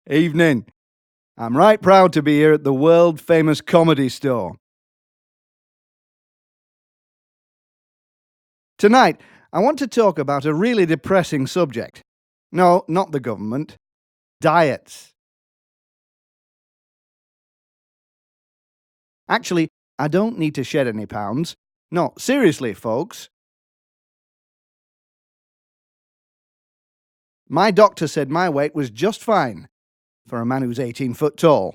Evening. I'm right proud to be here at the world-famous comedy store. Tonight, I want to talk about a really depressing subject. No, not the government. Diets. Actually, I don't need to shed any pounds. No, seriously, folks. My doctor said my weight was just fine for a man who's 18 foot tall.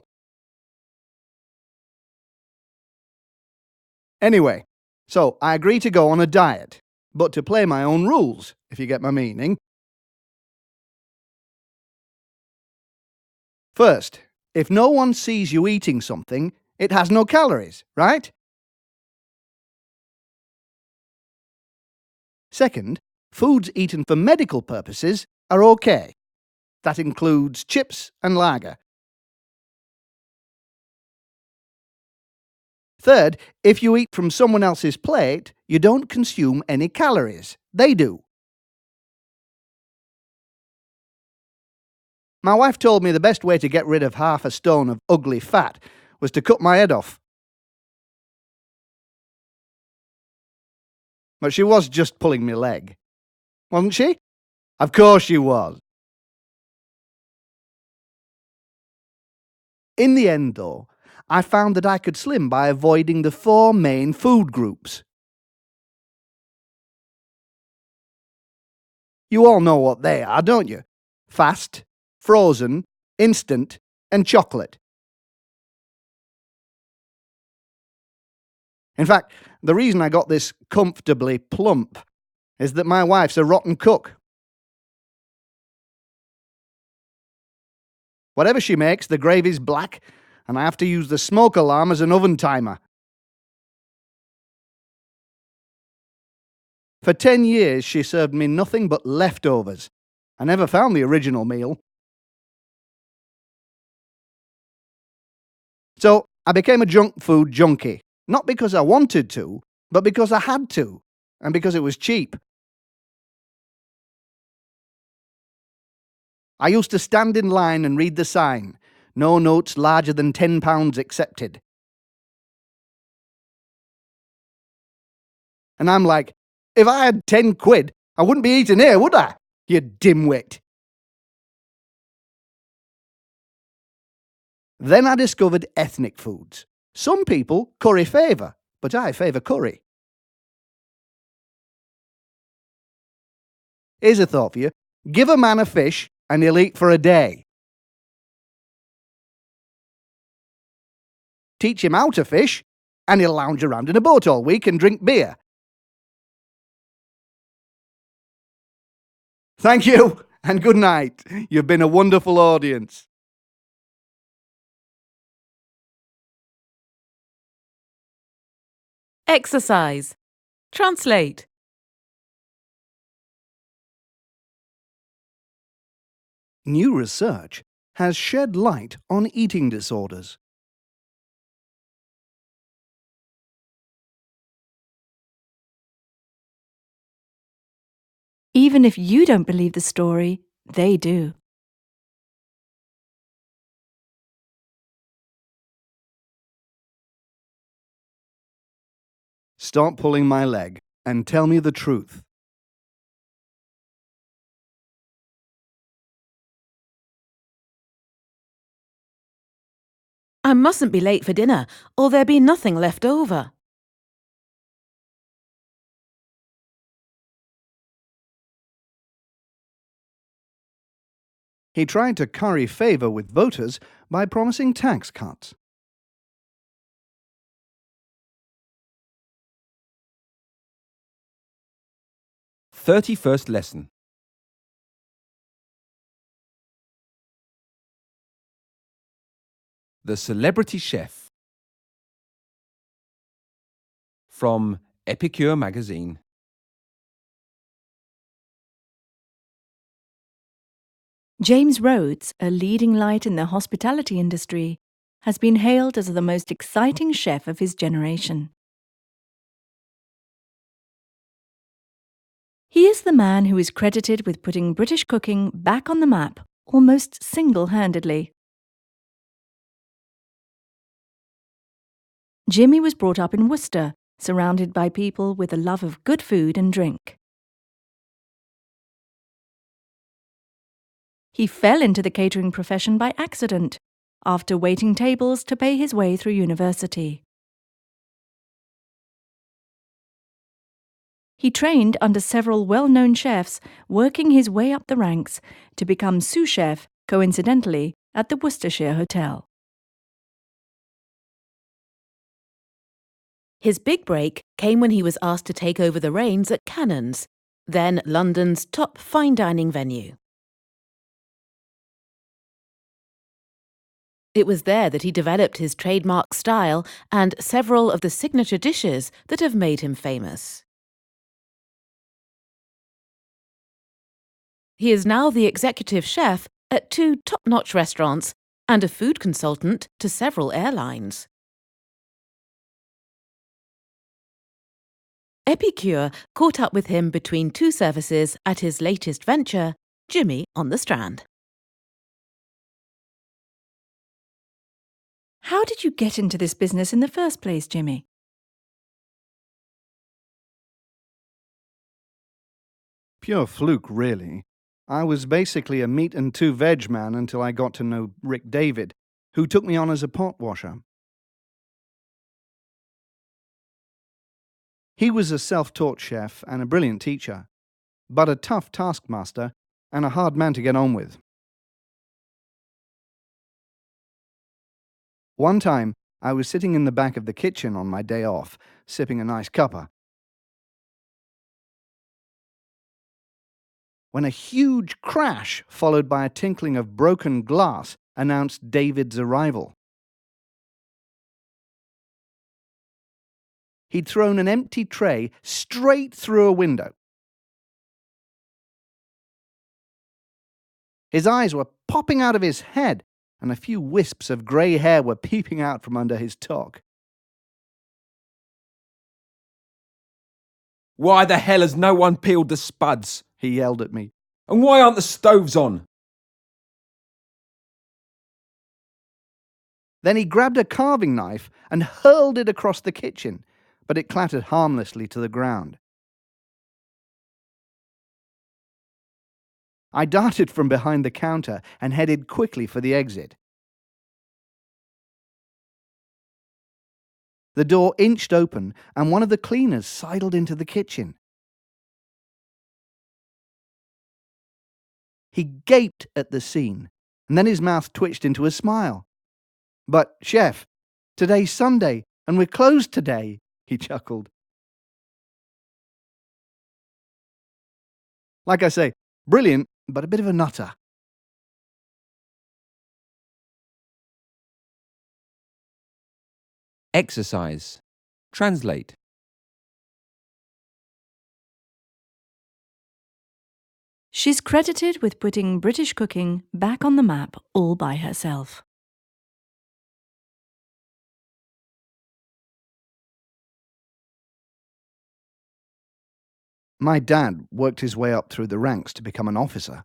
Anyway, so I agree to go on a diet, but to play my own rules, if you get my meaning. First, if no one sees you eating something, it has no calories, right? Second, foods eaten for medical purposes are okay. That includes chips and lager. Third, if you eat from someone else's plate, you don't consume any calories. They do. My wife told me the best way to get rid of half a stone of ugly fat was to cut my head off. But she was just pulling my leg. Wasn't she? Of course she was. In the end, though, I found that I could slim by avoiding the four main food groups. You all know what they are, don't you? Fast, frozen, instant, and chocolate. In fact, the reason I got this comfortably plump is that my wife's a rotten cook. Whatever she makes, the gravy's black, and I have to use the smoke alarm as an oven timer. For 10 years, she served me nothing but leftovers. I never found the original meal. So I became a junk food junkie, not because I wanted to, but because I had to, and because it was cheap. I used to stand in line and read the sign, no notes larger than £10 accepted. And I'm like, if I had 10 quid, I wouldn't be eating here, would I? You dimwit. Then I discovered ethnic foods. Some people curry favour, but I favour curry. Here's a thought for you. Give a man a fish and he'll eat for a day. Teach him how to fish and he'll lounge around in a boat all week and drink beer. Thank you and good night. You've been a wonderful audience. Exercise. Translate. New research has shed light on eating disorders. Even if you don't believe the story, they do. Stop pulling my leg and tell me the truth. I mustn't be late for dinner, or there'll be nothing left over. He tried to curry favour with voters by promising tax cuts. "31st lesson. The Celebrity Chef. From Epicure magazine. James Rhodes, a leading light in the hospitality industry, has been hailed as the most exciting chef of his generation. He is the man who is credited with putting British cooking back on the map almost single-handedly. Jimmy was brought up in Worcester, surrounded by people with a love of good food and drink. He fell into the catering profession by accident, after waiting tables to pay his way through university. He trained under several well-known chefs, working his way up the ranks to become sous chef, coincidentally, at the Worcestershire Hotel. His big break came when he was asked to take over the reins at Cannon's, then London's top fine dining venue. It was there that he developed his trademark style and several of the signature dishes that have made him famous. He is now the executive chef at 2 top-notch restaurants and a food consultant to several airlines. Epicure caught up with him between 2 services at his latest venture, Jimmy on the Strand. How did you get into this business in the first place, Jimmy? Pure fluke, really. I was basically a meat and 2 veg man until I got to know Rick David, who took me on as a pot washer. He was a self-taught chef and a brilliant teacher, but a tough taskmaster and a hard man to get on with. One time, I was sitting in the back of the kitchen on my day off, sipping a nice cuppa, when a huge crash followed by a tinkling of broken glass announced David's arrival. He'd thrown an empty tray straight through a window. His eyes were popping out of his head, and a few wisps of grey hair were peeping out from under his toque. Why the hell has no one peeled the spuds? He yelled at me. And why aren't the stoves on? Then he grabbed a carving knife and hurled it across the kitchen, but it clattered harmlessly to the ground. I darted from behind the counter and headed quickly for the exit. The door inched open, and one of the cleaners sidled into the kitchen. He gaped at the scene, and then his mouth twitched into a smile. "But, Chef, today's Sunday, and we're closed today," he chuckled. Like I say, brilliant, but a bit of a nutter. Exercise. Translate. She's credited with putting British cooking back on the map all by herself. My dad worked his way up through the ranks to become an officer.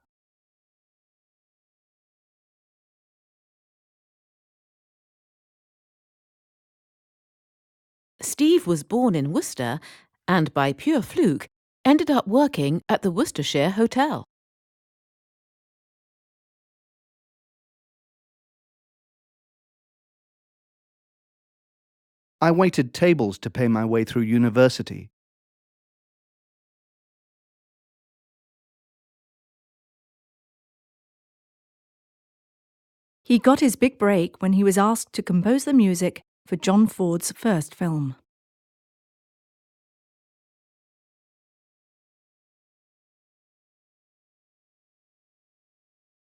Steve was born in Worcester and, by pure fluke, ended up working at the Worcestershire Hotel. I waited tables to pay my way through university. He got his big break when he was asked to compose the music for John Ford's first film.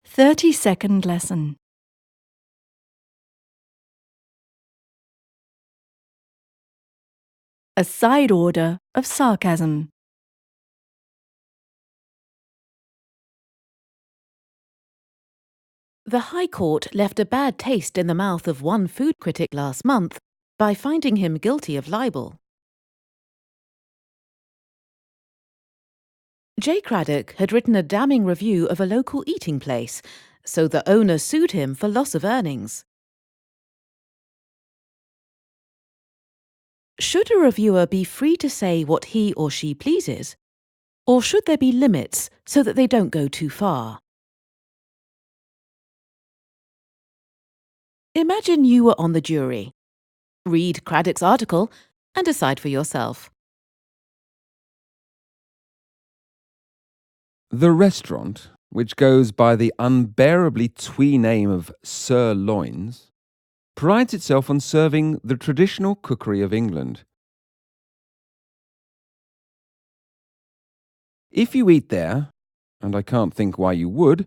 "30-second lesson. A side order of sarcasm. The High Court left a bad taste in the mouth of one food critic last month by finding him guilty of libel. Jay Craddock had written a damning review of a local eating place, so the owner sued him for loss of earnings. Should a reviewer be free to say what he or she pleases? Or should there be limits so that they don't go too far? Imagine you were on the jury. Read Craddock's article and decide for yourself. The restaurant, which goes by the unbearably twee name of Sir Loins, prides itself on serving the traditional cookery of England. If you eat there, and I can't think why you would,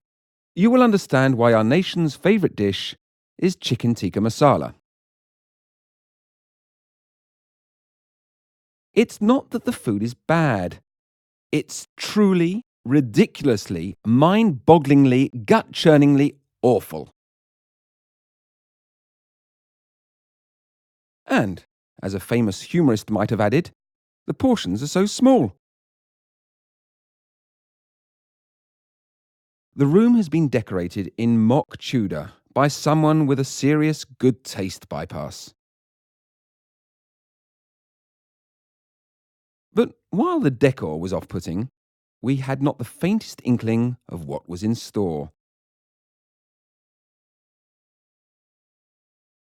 you will understand why our nation's favourite dish is chicken tikka masala. It's not that the food is bad. It's truly, ridiculously, mind-bogglingly, gut-churningly awful. And, as a famous humorist might have added, the portions are so small. The room has been decorated in mock Tudor by someone with a serious good taste bypass. But while the decor was off-putting, we had not the faintest inkling of what was in store.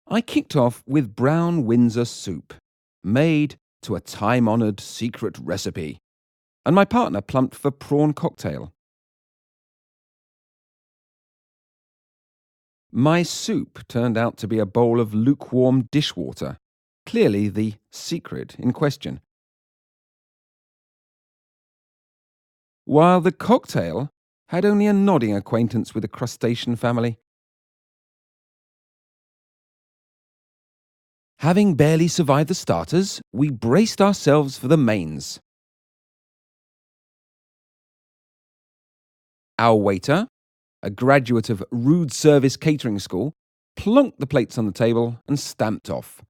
I kicked off with brown Windsor soup, made to a time-honoured secret recipe, and my partner plumped for prawn cocktail. My soup turned out to be a bowl of lukewarm dishwater, clearly the secret in question. While the cocktail had only a nodding acquaintance with the crustacean family. Having barely survived the starters, we braced ourselves for the mains. Our waiter, a graduate of rude service catering school, plonked the plates on the table and stamped off.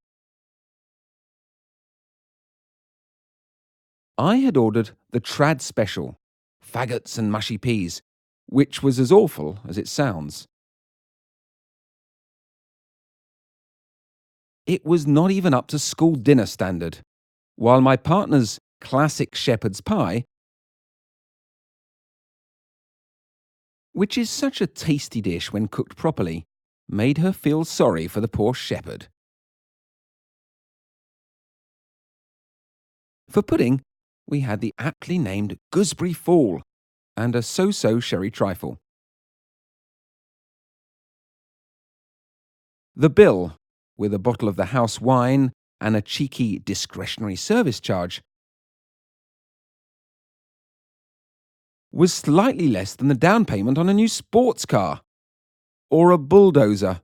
I had ordered the trad special, faggots and mushy peas, which was as awful as it sounds. It was not even up to school dinner standard, while my partner's classic shepherd's pie, which is such a tasty dish when cooked properly, made her feel sorry for the poor shepherd. For pudding, we had the aptly named gooseberry fool and a so-so sherry trifle. The bill, with a bottle of the house wine and a cheeky discretionary service charge, was slightly less than the down payment on a new sports car or a bulldozer.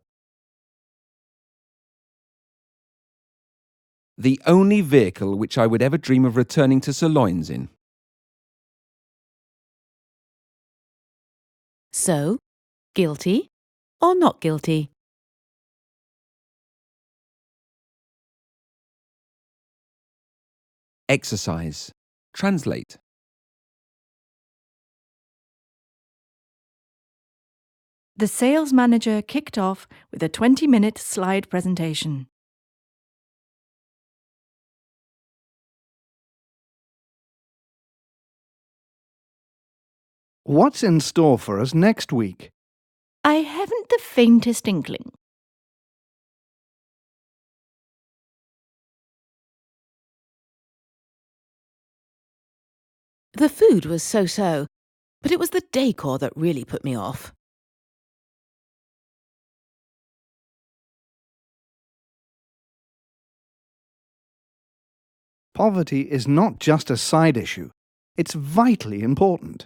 The only vehicle which I would ever dream of returning to Sir Loins in. So, guilty or not guilty? Exercise. Translate. The sales manager kicked off with a 20-minute slide presentation. What's in store for us next week? I haven't the faintest inkling. The food was so-so, but it was the decor that really put me off. Poverty is not just a side issue. It's vitally important.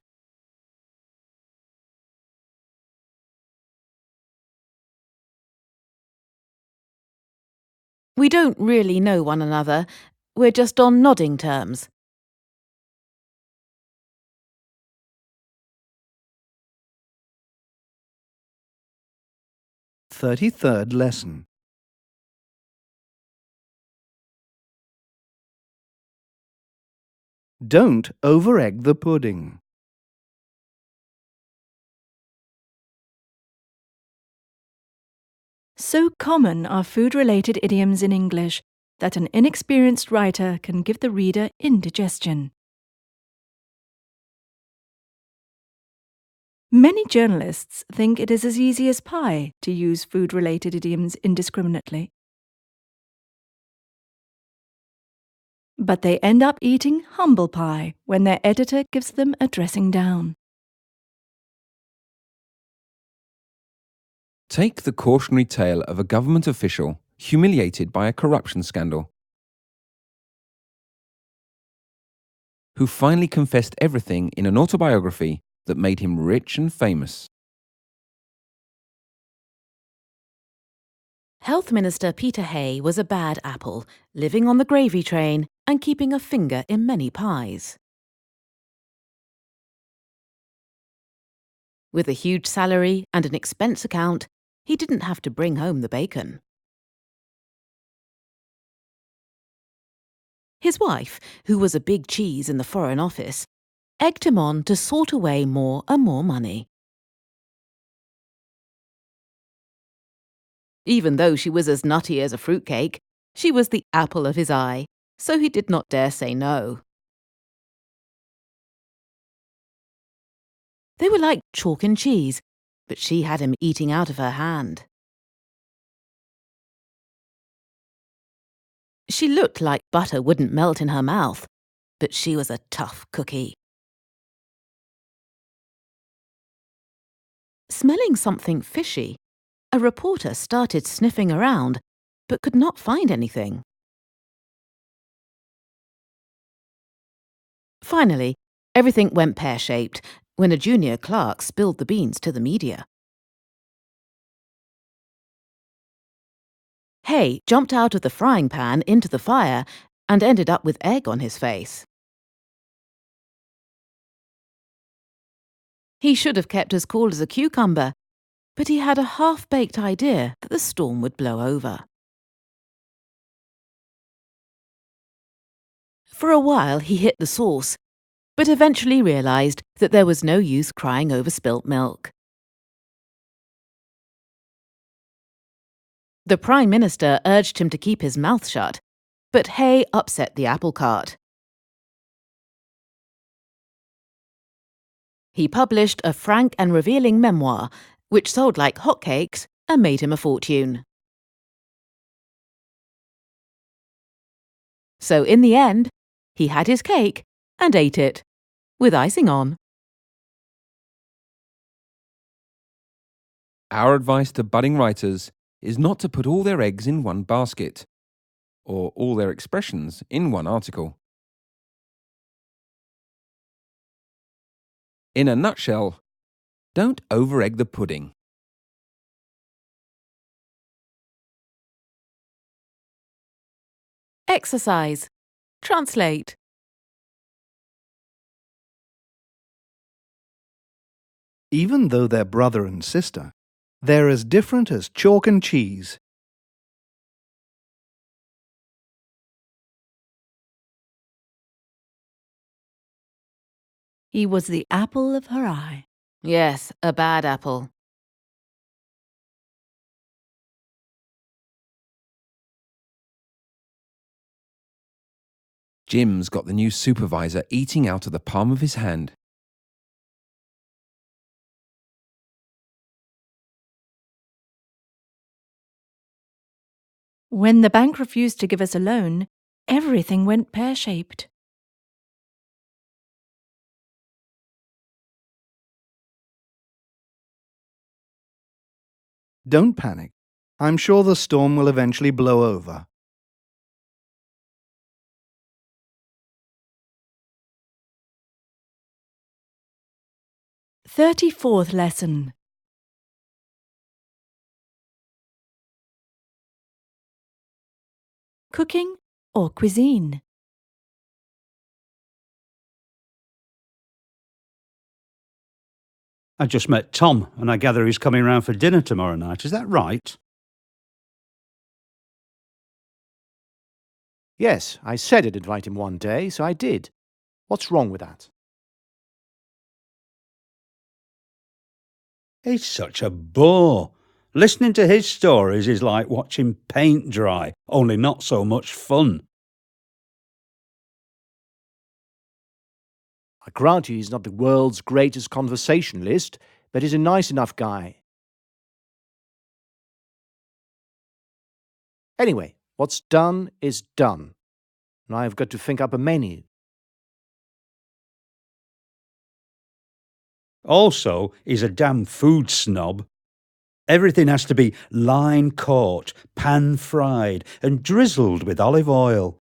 We don't really know one another. We're just on nodding terms. Thirty-third lesson. Don't over-egg the pudding. So common are food-related idioms in English that an inexperienced writer can give the reader indigestion. Many journalists think it is as easy as pie to use food-related idioms indiscriminately. But they end up eating humble pie when their editor gives them a dressing down. Take the cautionary tale of a government official humiliated by a corruption scandal, who finally confessed everything in an autobiography that made him rich and famous. Health Minister Peter Hay was a bad apple, living on the gravy train and keeping a finger in many pies. With a huge salary and an expense account, he didn't have to bring home the bacon. His wife, who was a big cheese in the Foreign Office, egged him on to sort away more and more money. Even though she was as nutty as a fruitcake, she was the apple of his eye, so he did not dare say no. They were like chalk and cheese, but she had him eating out of her hand. She looked like butter wouldn't melt in her mouth, but she was a tough cookie. Smelling something fishy, a reporter started sniffing around, but could not find anything. Finally, everything went pear-shaped when a junior clerk spilled the beans to the media. Hay jumped out of the frying pan into the fire and ended up with egg on his face. He should have kept as cool as a cucumber, but he had a half-baked idea that the storm would blow over. For a while he hit the sauce, but eventually realised that there was no use crying over spilt milk. The Prime Minister urged him to keep his mouth shut, but Hay upset the apple cart. He published a frank and revealing memoir, which sold like hotcakes and made him a fortune. So in the end, he had his cake and ate it, with icing on. Our advice to budding writers is not to put all their eggs in one basket, or all their expressions in one article. In a nutshell, don't over-egg the pudding. Exercise. Translate. Even though they're brother and sister, they're as different as chalk and cheese. He was the apple of her eye. Yes, a bad apple. Jim's got the new supervisor eating out of the palm of his hand. When the bank refused to give us a loan, everything went pear-shaped. Don't panic. I'm sure the storm will eventually blow over. Thirty-fourth lesson. Cooking or cuisine? I just met Tom, and I gather he's coming round for dinner tomorrow night. Is that right? Yes, I said I'd invite him one day, so I did. What's wrong with that? He's such a bore. Listening to his stories is like watching paint dry, only not so much fun. I grant you he's not the world's greatest conversationalist, but he's a nice enough guy. Anyway, what's done is done. Now I've got to think up a menu. Also, he's a damn food snob. Everything has to be line caught, pan fried, and drizzled with olive oil.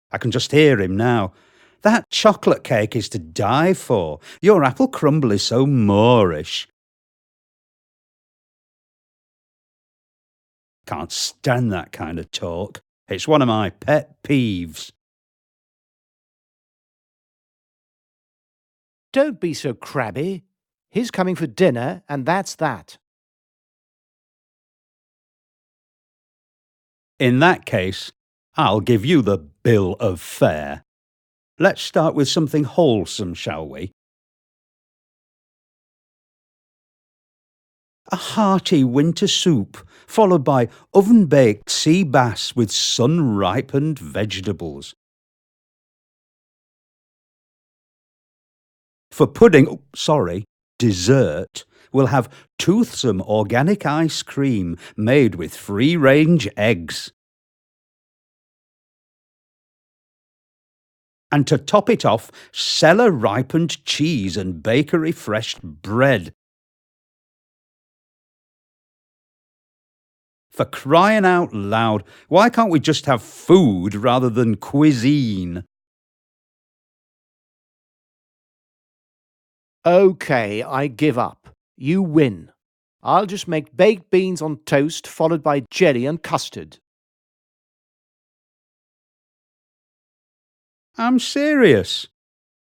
I can just hear him now. That chocolate cake is to die for. Your apple crumble is so Moorish. Can't stand that kind of talk. It's one of my pet peeves. Don't be so crabby. He's coming for dinner, and that's that. In that case, I'll give you the bill of fare. Let's start with something wholesome, shall we? A hearty winter soup, followed by oven-baked sea bass with sun-ripened vegetables. For dessert, we'll have toothsome organic ice cream made with free-range eggs. And to top it off, cellar-ripened cheese and bakery-fresh bread. For crying out loud, why can't we just have food rather than cuisine? Okay, I give up. You win. I'll just make baked beans on toast followed by jelly and custard. I'm serious.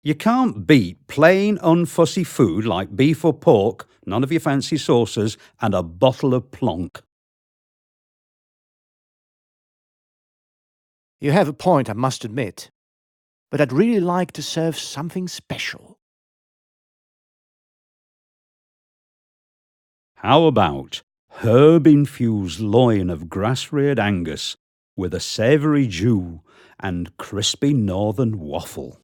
You can't beat plain, unfussy food like beef or pork, none of your fancy sauces, and a bottle of plonk. You have a point, I must admit. But I'd really like to serve something special. How about herb-infused loin of grass-reared Angus with a savoury jus and crispy northern waffle?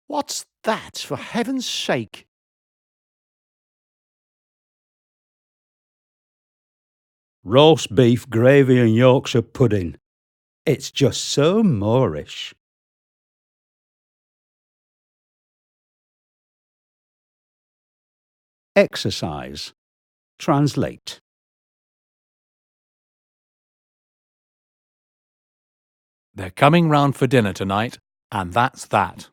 What's that, for heaven's sake? Roast beef, gravy and Yorkshire pudding. It's just so Moorish. Exercise. Translate. They're coming round for dinner tonight, and that's that.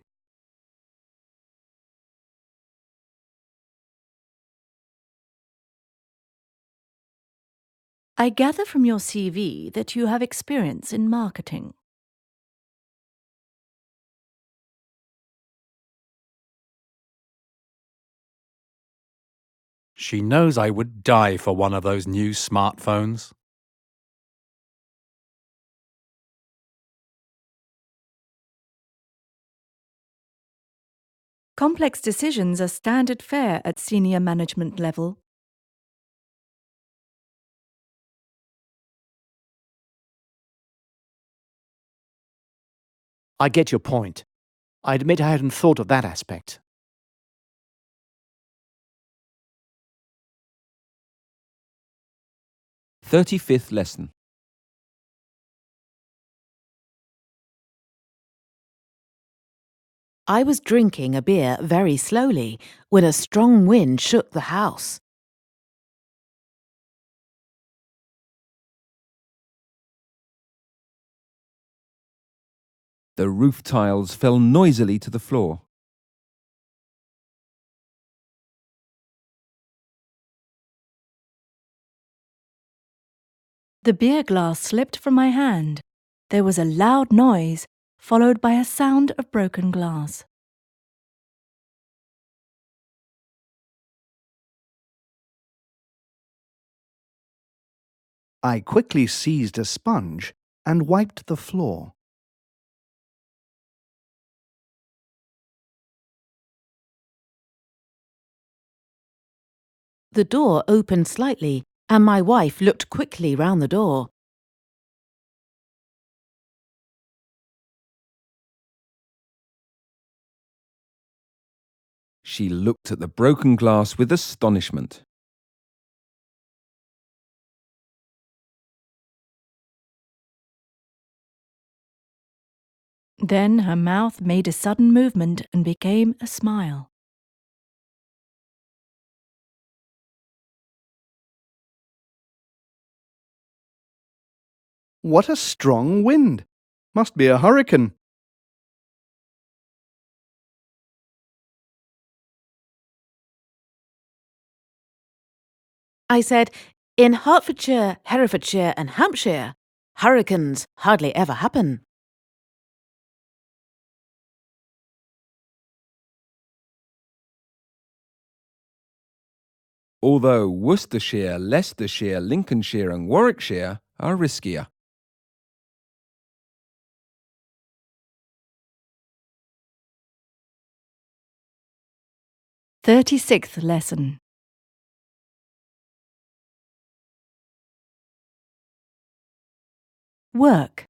I gather from your CV that you have experience in marketing. She knows I would die for one of those new smartphones. Complex decisions are standard fare at senior management level. I get your point. I admit I hadn't thought of that aspect. 35th lesson. I was drinking a beer very slowly when a strong wind shook the house. The roof tiles fell noisily to the floor. The beer glass slipped from my hand. There was a loud noise, followed by a sound of broken glass. I quickly seized a sponge and wiped the floor. The door opened slightly, and my wife looked quickly round the door. She looked at the broken glass with astonishment. Then her mouth made a sudden movement and became a smile. What a strong wind! Must be a hurricane. I said, "In Hertfordshire, Herefordshire and Hampshire, hurricanes hardly ever happen." Although Worcestershire, Leicestershire, Lincolnshire and Warwickshire are riskier. Thirty-sixth lesson. Work.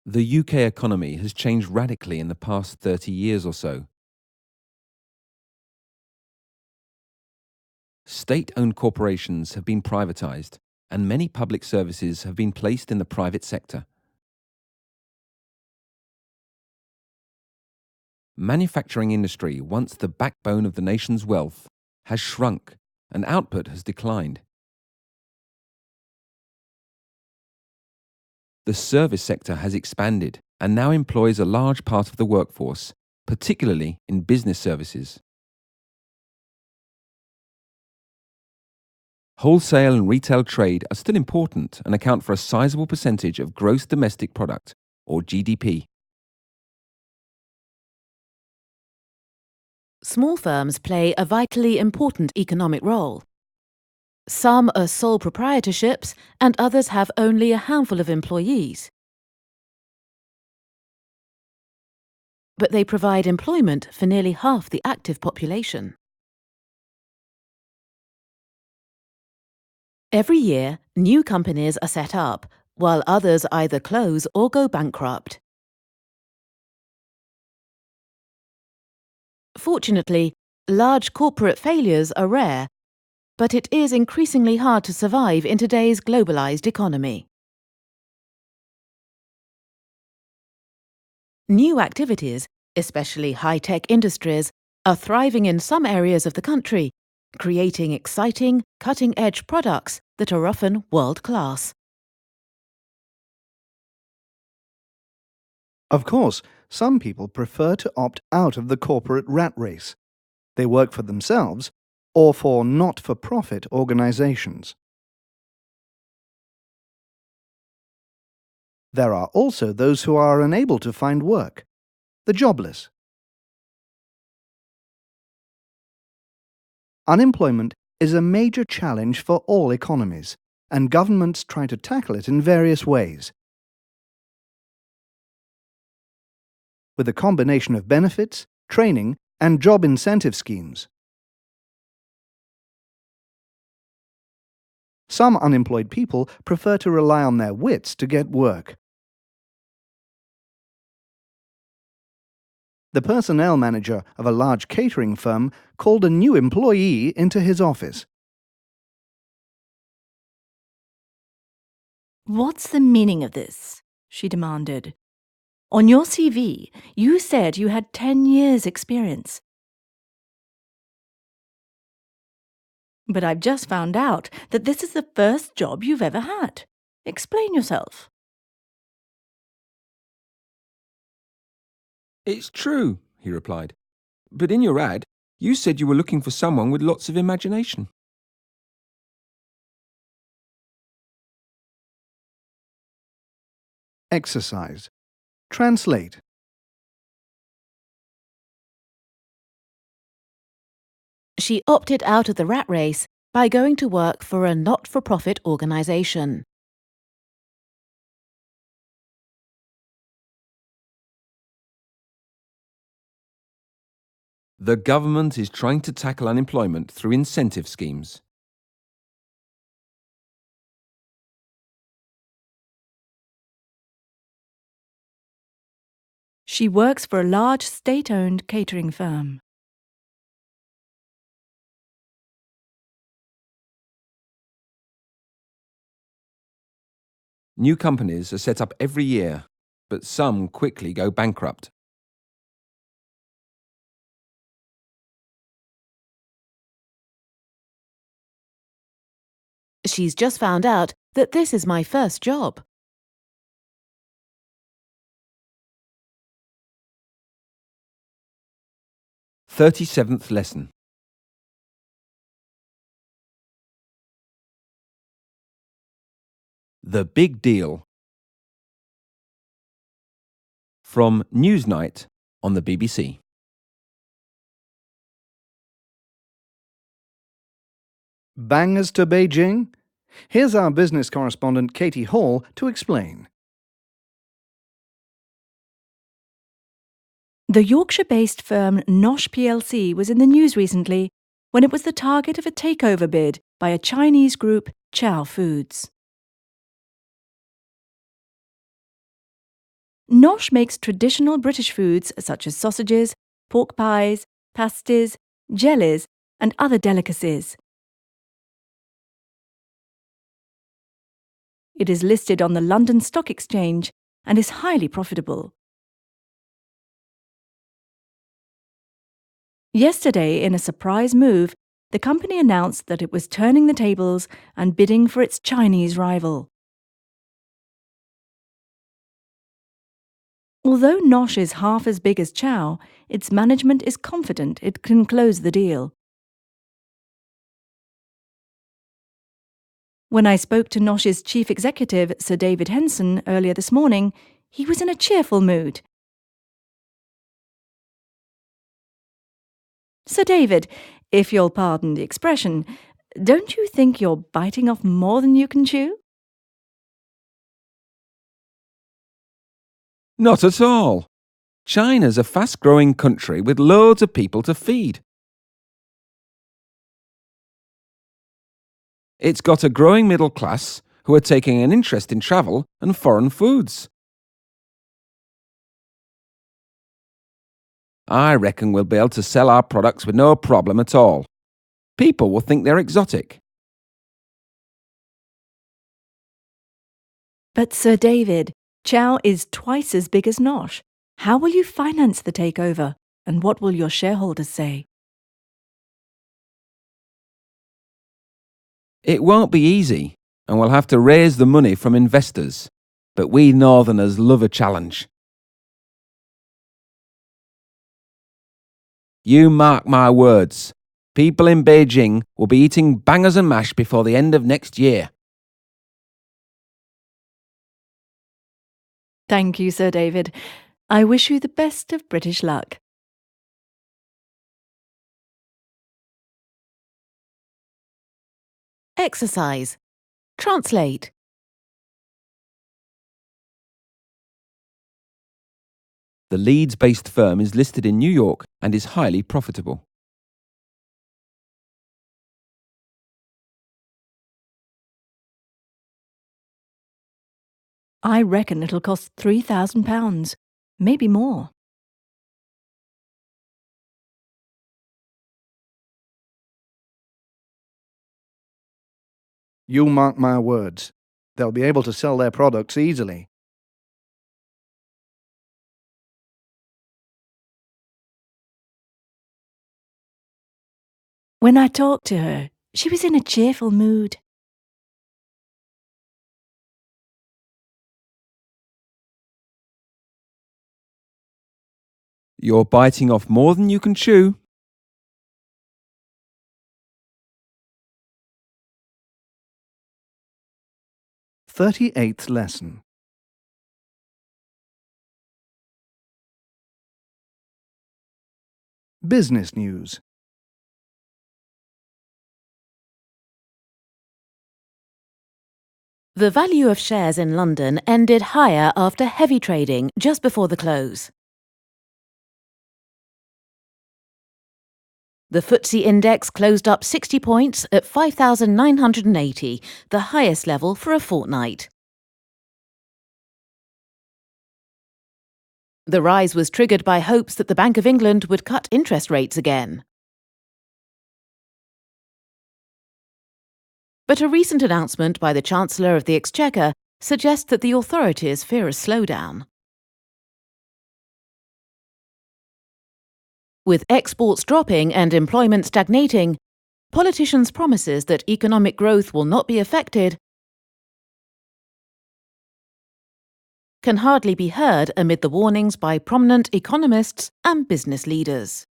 The UK economy has changed radically in the past 30 years or so. State-owned corporations have been privatised, and many public services have been placed in the private sector. Manufacturing industry, once the backbone of the nation's wealth, has shrunk and output has declined. The service sector has expanded and now employs a large part of the workforce, particularly in business services. Wholesale and retail trade are still important and account for a sizable percentage of gross domestic product, or GDP. Small firms play a vitally important economic role. Some are sole proprietorships and others have only a handful of employees. But they provide employment for nearly half the active population. Every year, new companies are set up, while others either close or go bankrupt. Fortunately, large corporate failures are rare, but it is increasingly hard to survive in today's globalized economy. New activities, especially high-tech industries, are thriving in some areas of the country, creating exciting, cutting-edge products that are often world-class. Of course, some people prefer to opt out of the corporate rat race. They work for themselves or for not-for-profit organizations. There are also those who are unable to find work, the jobless. Unemployment is a major challenge for all economies, and governments try to tackle it in various ways. With a combination of benefits, training, and job incentive schemes. Some unemployed people prefer to rely on their wits to get work. The personnel manager of a large catering firm called a new employee into his office. "What's the meaning of this?" she demanded. "On your CV, you said you had 10 years' experience. But I've just found out that this is the first job you've ever had. Explain yourself." It's true, he replied. But in your ad, you said you were looking for someone with lots of imagination. Exercise. Translate. She opted out of the rat race by going to work for a not-for-profit organization. The government is trying to tackle unemployment through incentive schemes. She works for a large state-owned catering firm. New companies are set up every year, but some quickly go bankrupt. She's just found out that this is my first job. 37th lesson. The Big Deal. From Newsnight on the BBC. Bangers to Beijing? Here's our business correspondent Katie Hall to explain. The Yorkshire-based firm Nosh plc was in the news recently when it was the target of a takeover bid by a Chinese group, Chow Foods. Nosh makes traditional British foods such as sausages, pork pies, pasties, jellies, and other delicacies. It is listed on the London Stock Exchange and is highly profitable. Yesterday, in a surprise move, the company announced that it was turning the tables and bidding for its Chinese rival. Although Nosh is half as big as Chow, its management is confident it can close the deal. When I spoke to Nosh's chief executive, Sir David Henson, earlier this morning, he was in a cheerful mood. Sir David, if you'll pardon the expression, don't you think you're biting off more than you can chew? Not at all. China's a fast-growing country with loads of people to feed. It's got a growing middle class who are taking an interest in travel and foreign foods. I reckon we'll be able to sell our products with no problem at all. People will think they're exotic. But Sir David, Chow is twice as big as Nosh. How will you finance the takeover, and what will your shareholders say? It won't be easy, and we'll have to raise the money from investors. But we Northerners love a challenge. You mark my words. People in Beijing will be eating bangers and mash before the end of next year. Thank you, Sir David. I wish you the best of British luck. Exercise. Translate. The Leeds-based firm is listed in New York and is highly profitable. I reckon it'll cost £3,000, maybe more. You mark my words. They'll be able to sell their products easily. When I talked to her, she was in a cheerful mood. You're biting off more than you can chew. "38th lesson. Business news. The value of shares in London ended higher after heavy trading just before the close. The FTSE index closed up 60 points at 5,980, the highest level for a fortnight. The rise was triggered by hopes that the Bank of England would cut interest rates again. But a recent announcement by the Chancellor of the Exchequer suggests that the authorities fear a slowdown. With exports dropping and employment stagnating, politicians' promises that economic growth will not be affected can hardly be heard amid the warnings by prominent economists and business leaders.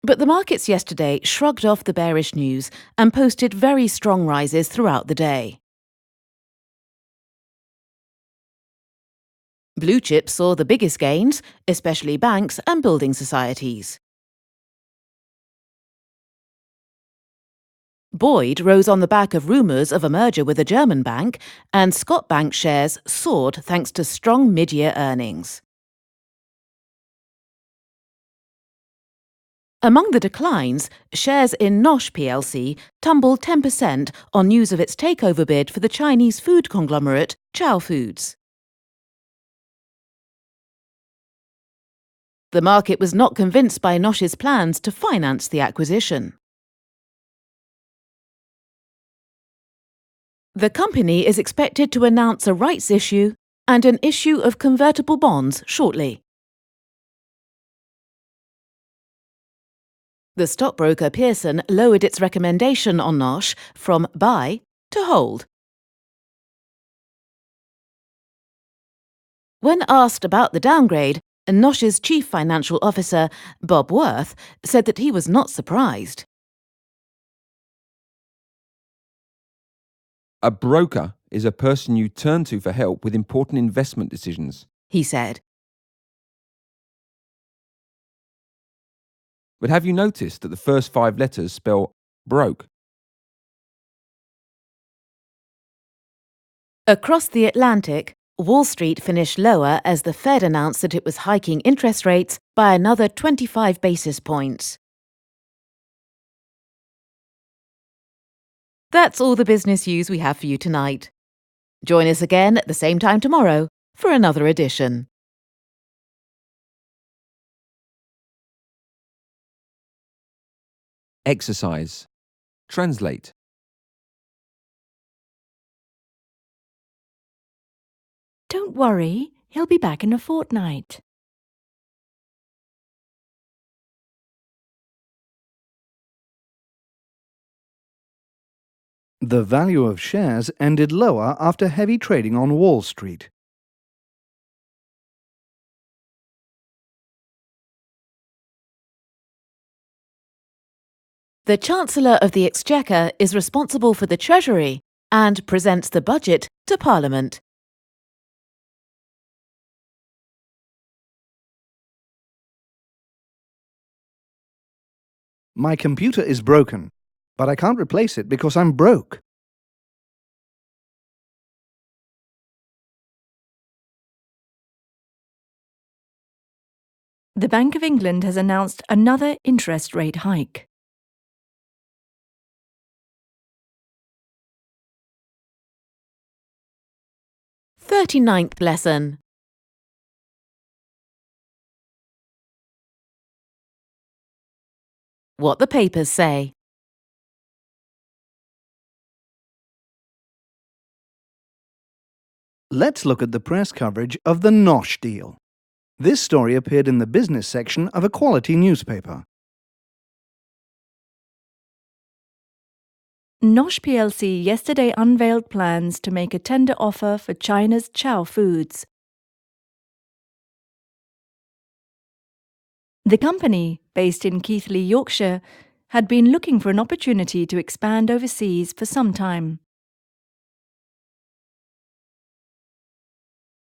But the markets yesterday shrugged off the bearish news and posted very strong rises throughout the day. Blue chips saw the biggest gains, especially banks and building societies. Boyd rose on the back of rumours of a merger with a German bank, and Scott Bank shares soared thanks to strong mid-year earnings. Among the declines, shares in Nosh plc tumbled 10% on news of its takeover bid for the Chinese food conglomerate Chow Foods. The market was not convinced by Nosh's plans to finance the acquisition. The company is expected to announce a rights issue and an issue of convertible bonds shortly. The stockbroker Pearson lowered its recommendation on Nosh from buy to hold. When asked about the downgrade, Nosh's chief financial officer, Bob Worth, said that he was not surprised. A broker is a person you turn to for help with important investment decisions, He said. But have you noticed that the first 5 letters spell broke? Across the Atlantic, Wall Street finished lower as the Fed announced that it was hiking interest rates by another 25 basis points. That's all the business news we have for you tonight. Join us again at the same time tomorrow for another edition. Exercise. Translate. Don't worry, he'll be back in a fortnight. The value of shares ended lower after heavy trading on Wall Street. The Chancellor of the Exchequer is responsible for the Treasury and presents the budget to Parliament. My computer is broken, but I can't replace it because I'm broke. The Bank of England has announced another interest rate hike. 39th lesson. What the papers say. Let's look at the press coverage of the Nosh deal. This story appeared in the business section of a quality newspaper. Nosh plc yesterday unveiled plans to make a tender offer for China's Chow Foods. The company, based in Keighley, Yorkshire, had been looking for an opportunity to expand overseas for some time.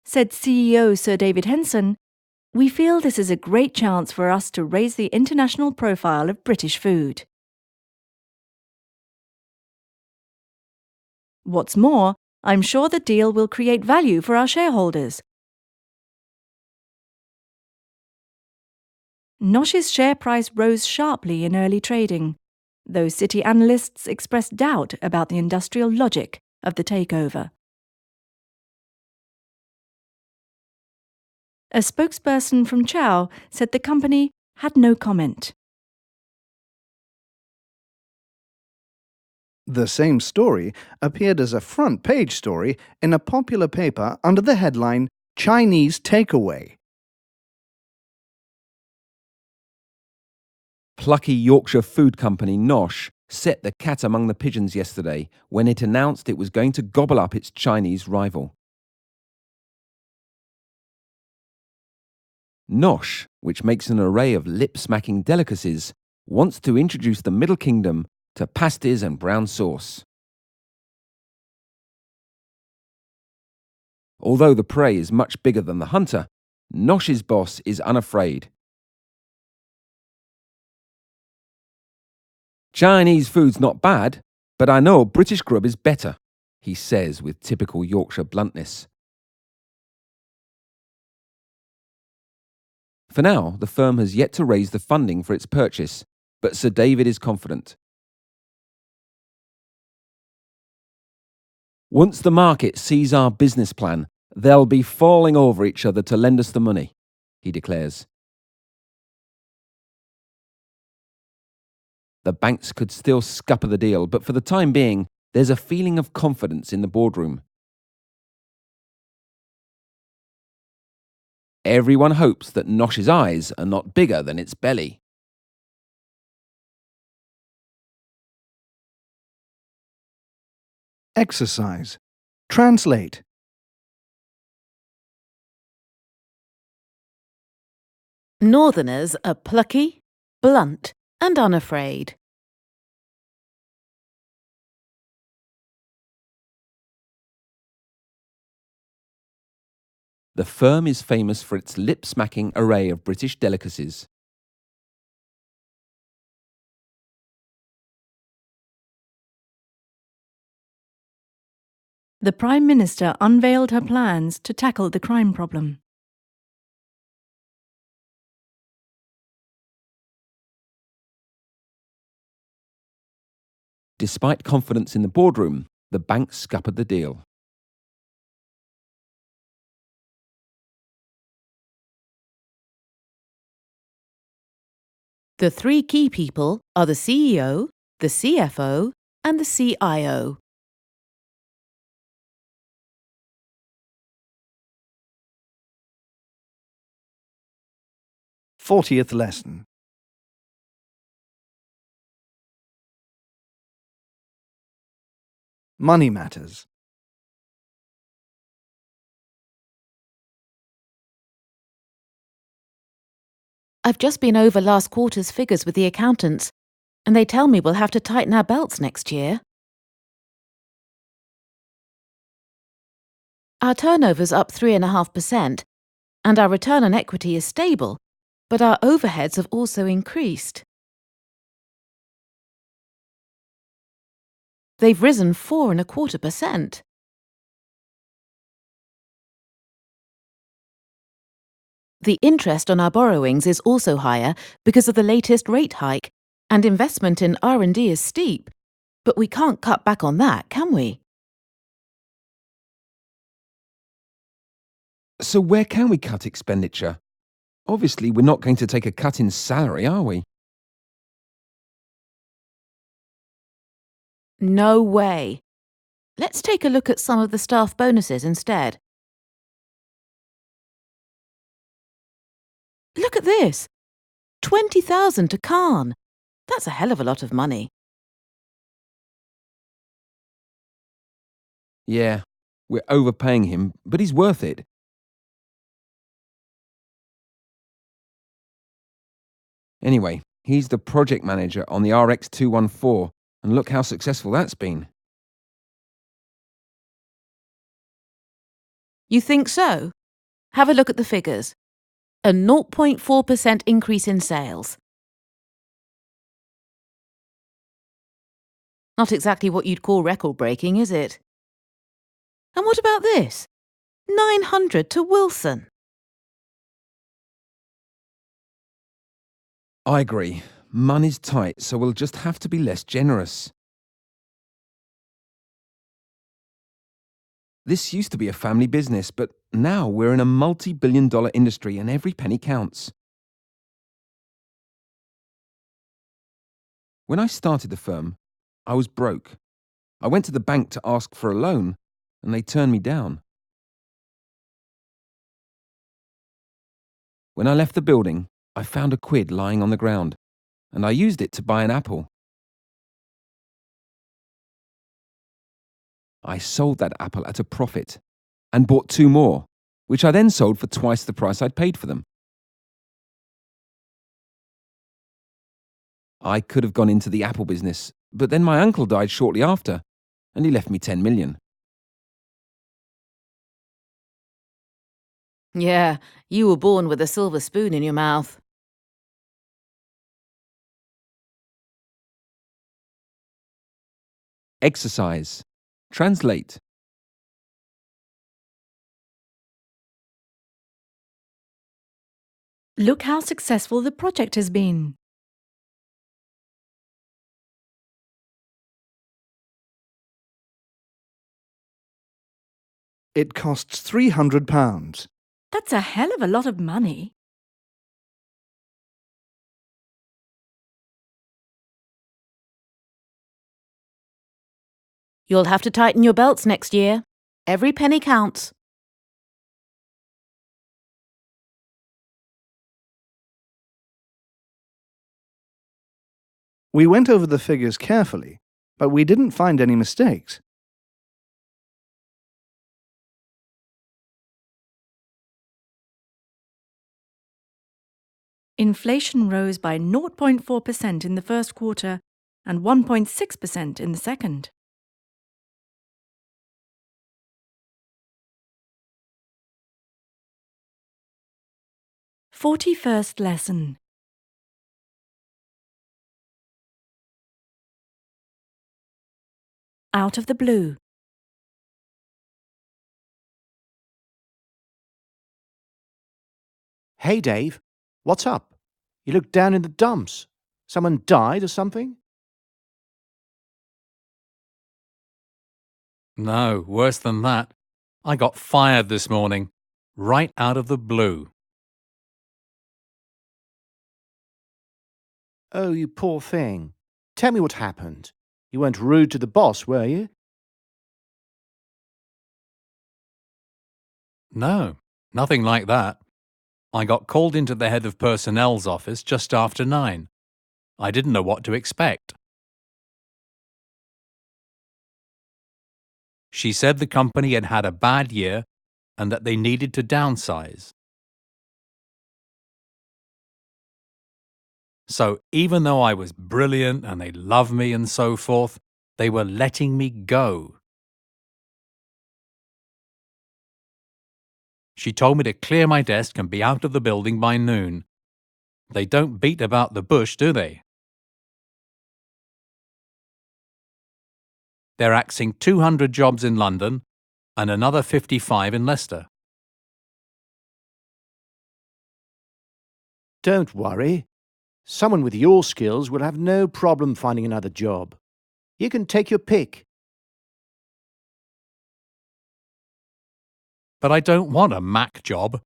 Said CEO Sir David Henson, "We feel this is a great chance for us to raise the international profile of British food. What's more, I'm sure the deal will create value for our shareholders. Nosh's share price rose sharply in early trading, though City analysts expressed doubt about the industrial logic of the takeover. A spokesperson from Chow said the company had no comment. The same story appeared as a front-page story in a popular paper under the headline Chinese Takeaway. Plucky Yorkshire food company Nosh set the cat among the pigeons yesterday when it announced it was going to gobble up its Chinese rival. Nosh, which makes an array of lip-smacking delicacies, wants to introduce the Middle Kingdom to pasties and brown sauce. Although the prey is much bigger than the hunter, Nosh's boss is unafraid. Chinese food's not bad, but I know British grub is better, he says with typical Yorkshire bluntness. For now, the firm has yet to raise the funding for its purchase, but Sir David is confident. Once the market sees our business plan, they'll be falling over each other to lend us the money, he declares. The banks could still scupper the deal, but for the time being, there's a feeling of confidence in the boardroom. Everyone hopes that Nosh's eyes are not bigger than its belly. Exercise. Translate. Northerners are plucky, blunt, and unafraid. The firm is famous for its lip-smacking array of British delicacies. The Prime Minister unveiled her plans to tackle the crime problem. Despite confidence in the boardroom, the bank scuppered the deal. The three key people are the CEO, the CFO, and the CIO. Fortieth lesson. Money matters. I've just been over last quarter's figures with the accountants, and they tell me we'll have to tighten our belts next year. Our turnover's up 3.5%, and our return on equity is stable, but our overheads have also increased. They've risen 4.25%. The interest on our borrowings is also higher because of the latest rate hike, and investment in R&D is steep. But we can't cut back on that, can we? So where can we cut expenditure? Obviously, we're not going to take a cut in salary, are we? No way. Let's take a look at some of the staff bonuses instead. Look at this. 20,000 to Khan. That's a hell of a lot of money. Yeah, we're overpaying him, but he's worth it. Anyway, he's the project manager on the RX-214, and look how successful that's been. You think so? Have a look at the figures. A 0.4% increase in sales. Not exactly what you'd call record-breaking, is it? And what about this? 900 to Wilson. I agree. Money's tight, so we'll just have to be less generous. This used to be a family business, but now we're in a multi-billion-dollar industry and every penny counts. When I started the firm, I was broke. I went to the bank to ask for a loan, and they turned me down. When I left the building, I found a quid lying on the ground, and I used it to buy an apple. I sold that apple at a profit and bought 2 more, which I then sold for twice the price I'd paid for them. I could have gone into the apple business, but then my uncle died shortly after, and he left me 10 million. Yeah, you were born with a silver spoon in your mouth. Exercise. Translate. Look how successful the project has been. It costs £300. That's a hell of a lot of money. You'll have to tighten your belts next year. Every penny counts. We went over the figures carefully, but we didn't find any mistakes. Inflation rose by 0.4% in the first quarter and 1.6% in the second. "41st lesson. Out of the blue. Hey, Dave, what's up? You look down in the dumps. Someone died or something? No, worse than that. I got fired this morning, right out of the blue. Oh, you poor thing. Tell me what happened. You weren't rude to the boss, were you? No, nothing like that. I got called into the head of personnel's office just after 9. I didn't know what to expect. She said the company had had a bad year and that they needed to downsize. So even though I was brilliant and they loved me and so forth, they were letting me go. She told me to clear my desk and be out of the building by noon. They don't beat about the bush, do they? They're axing 200 jobs in London and another 55 in Leicester. Don't worry. Someone with your skills will have no problem finding another job. You can take your pick. But I don't want a Mac job.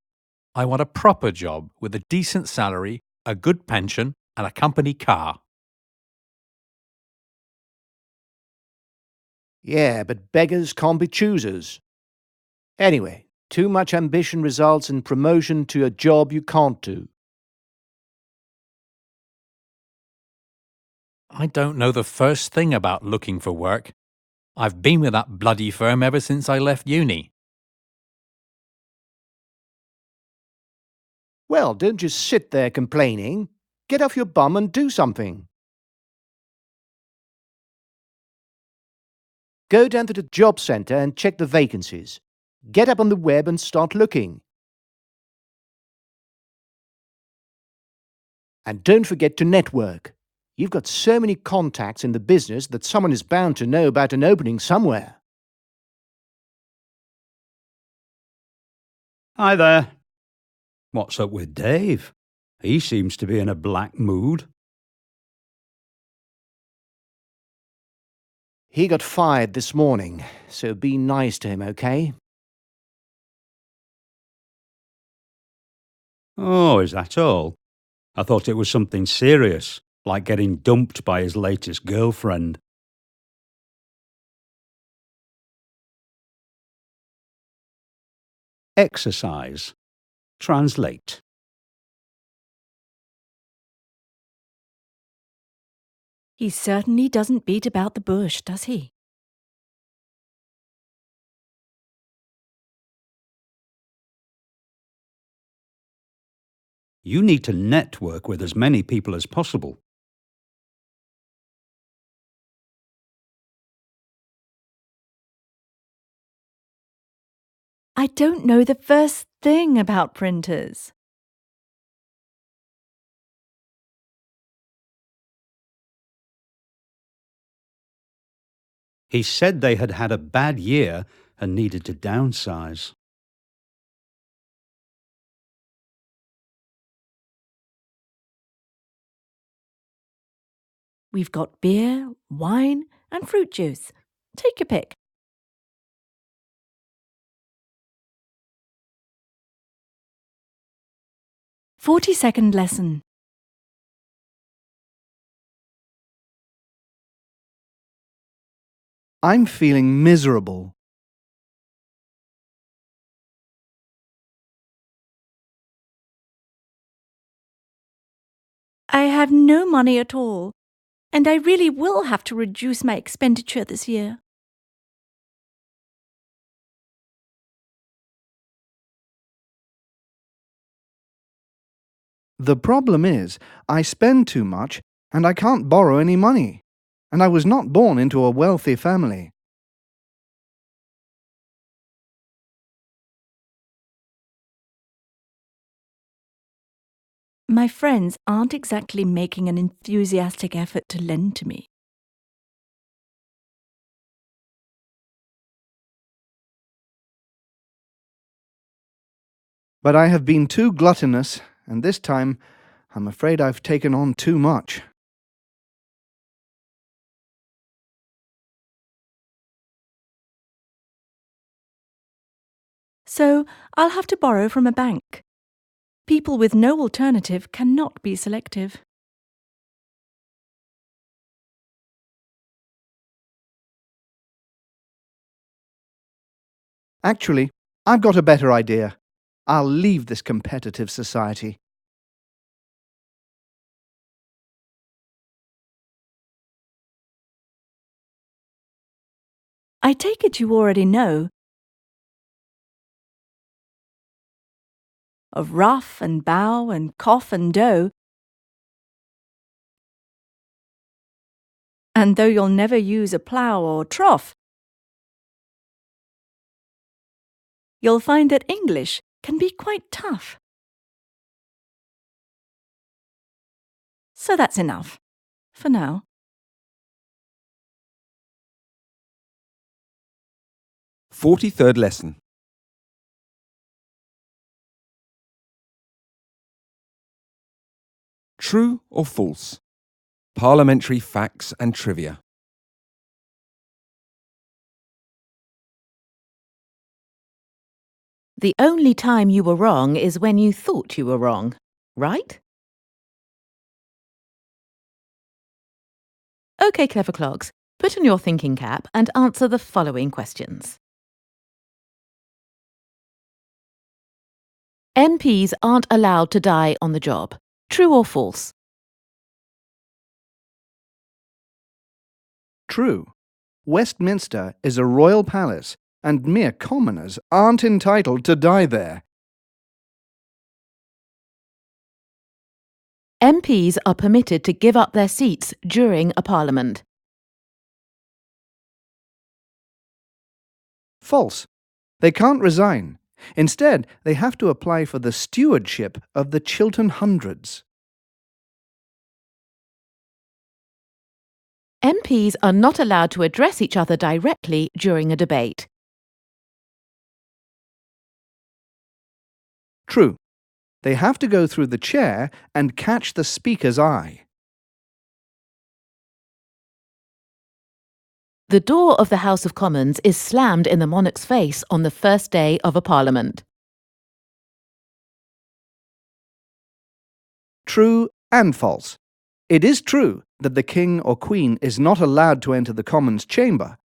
I want a proper job with a decent salary, a good pension, and a company car. Yeah, but beggars can't be choosers. Anyway, too much ambition results in promotion to a job you can't do. I don't know the first thing about looking for work. I've been with that bloody firm ever since I left uni. Well, don't just sit there complaining. Get off your bum and do something. Go down to the job centre and check the vacancies. Get up on the web and start looking. And don't forget to network. You've got so many contacts in the business that someone is bound to know about an opening somewhere. Hi there. What's up with Dave? He seems to be in a black mood. He got fired this morning, so be nice to him, okay? Oh, is that all? I thought it was something serious, like getting dumped by his latest girlfriend. Exercise. Translate. He certainly doesn't beat about the bush, does he? You need to network with as many people as possible. I don't know the first thing about printers. He said they had had a bad year and needed to downsize. We've got beer, wine, and fruit juice. Take your pick. "40-second lesson. I'm feeling miserable. I have no money at all, and I really will have to reduce my expenditure this year. The problem is, I spend too much and I can't borrow any money. And I was not born into a wealthy family. My friends aren't exactly making an enthusiastic effort to lend to me. But I have been too gluttonous, and this time I'm afraid I've taken on too much. So I'll have to borrow from a bank. People with no alternative cannot be selective. Actually, I've got a better idea. I'll leave this competitive society. I take it you already know of rough and bow and cough and dough. And though you'll never use a plough or trough, you'll find that English can be quite tough. So that's enough, for now. 43rd lesson. True or false? Parliamentary facts and trivia. The only time you were wrong is when you thought you were wrong, right? OK, clever clogs, put on your thinking cap and answer the following questions. MPs aren't allowed to die on the job. True or false? True. Westminster is a royal palace, and mere commoners aren't entitled to die there. MPs are permitted to give up their seats during a parliament. False. They can't resign. Instead, they have to apply for the stewardship of the Chiltern Hundreds. MPs are not allowed to address each other directly during a debate. True. They have to go through the chair and catch the Speaker's eye. The door of the House of Commons is slammed in the monarch's face on the first day of a parliament. True and false. It is true that the King or Queen is not allowed to enter the Commons chamber.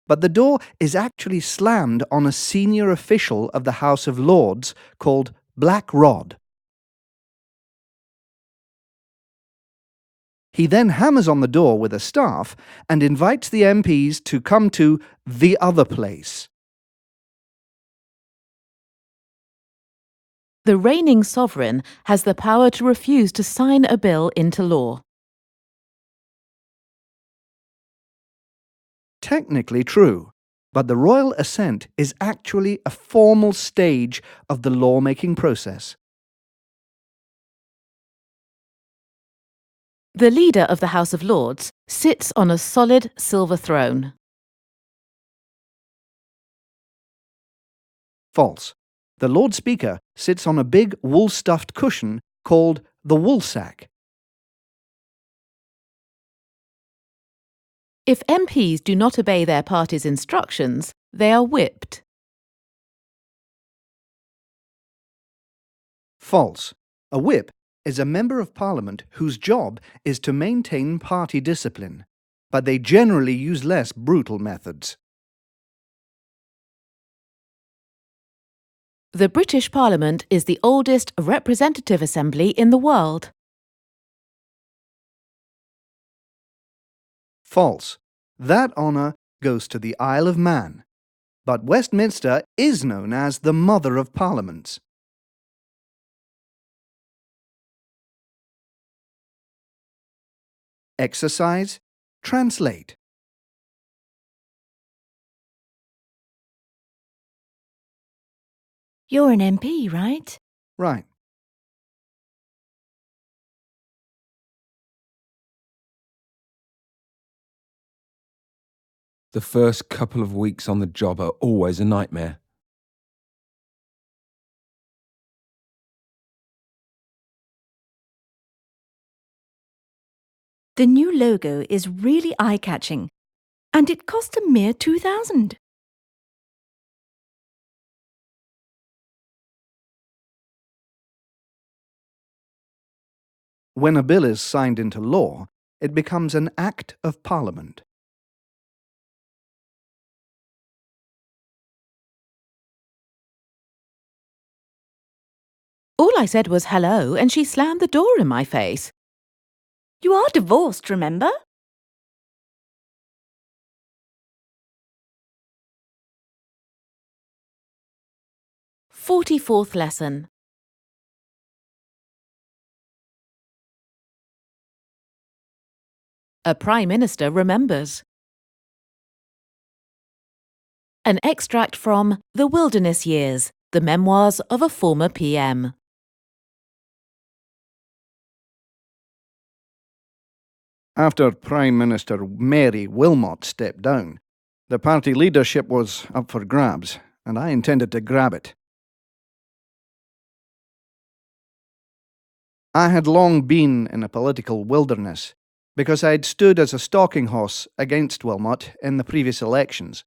But the door is actually slammed on a senior official of the House of Lords called Black Rod. He then hammers on the door with a staff and invites the MPs to come to the other place. The reigning sovereign has the power to refuse to sign a bill into law. Technically true, but the royal assent is actually a formal stage of the lawmaking process. The leader of the House of Lords sits on a solid silver throne. False. The Lord Speaker sits on a big wool-stuffed cushion called the woolsack. If MPs do not obey their party's instructions, they are whipped. False. A whip is a member of Parliament whose job is to maintain party discipline, but they generally use less brutal methods. The British Parliament is the oldest representative assembly in the world. False. That honour goes to the Isle of Man, but Westminster is known as the Mother of Parliaments. Exercise. Translate. You're an MP, right? Right. The first couple of weeks on the job are always a nightmare. The new logo is really eye-catching, and it cost a mere $2,000. When a bill is signed into law, it becomes an Act of Parliament. All I said was hello, and she slammed the door in my face. You are divorced, remember? "44th lesson. A Prime Minister remembers. An extract from The Wilderness Years, the memoirs of a former PM. After Prime Minister Mary Wilmot stepped down, the party leadership was up for grabs, and I intended to grab it. I had long been in a political wilderness, because I had stood as a stalking horse against Wilmot in the previous elections.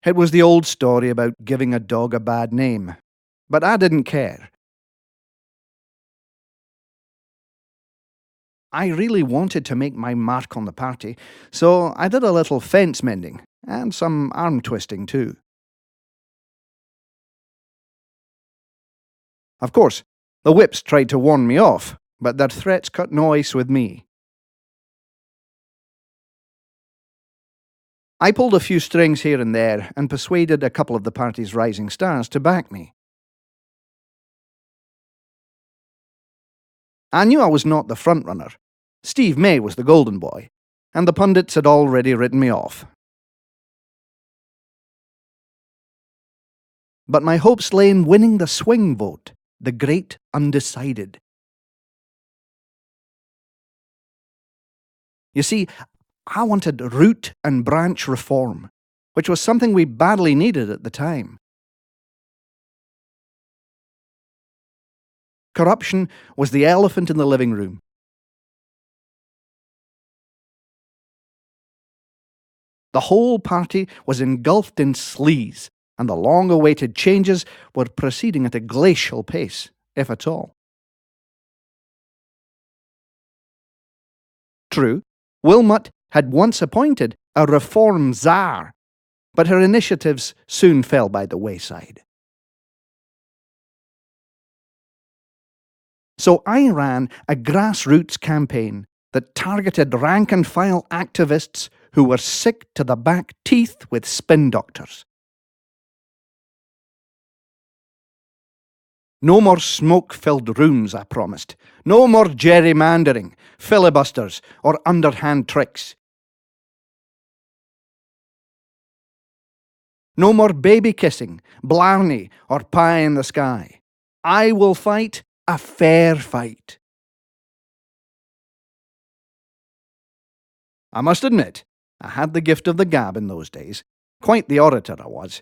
It was the old story about giving a dog a bad name, but I didn't care. I really wanted to make my mark on the party, so I did a little fence mending, and some arm twisting too. Of course, the whips tried to warn me off, but their threats cut no ice with me. I pulled a few strings here and there and persuaded a couple of the party's rising stars to back me. I knew I was not the front-runner. Steve May was the golden boy, and the pundits had already written me off. But my hopes lay in winning the swing vote, the great undecided. You see, I wanted root and branch reform, which was something we badly needed at the time. Corruption was the elephant in the living room. The whole party was engulfed in sleaze, and the long-awaited changes were proceeding at a glacial pace, if at all. True, Wilmot had once appointed a reform czar, but her initiatives soon fell by the wayside. So I ran a grassroots campaign that targeted rank-and-file activists who were sick to the back teeth with spin doctors. No more smoke-filled rooms, I promised. No more gerrymandering, filibusters, or underhand tricks. No more baby kissing, blarney, or pie in the sky. I will fight a fair fight. I must admit, I had the gift of the gab in those days. Quite the orator I was.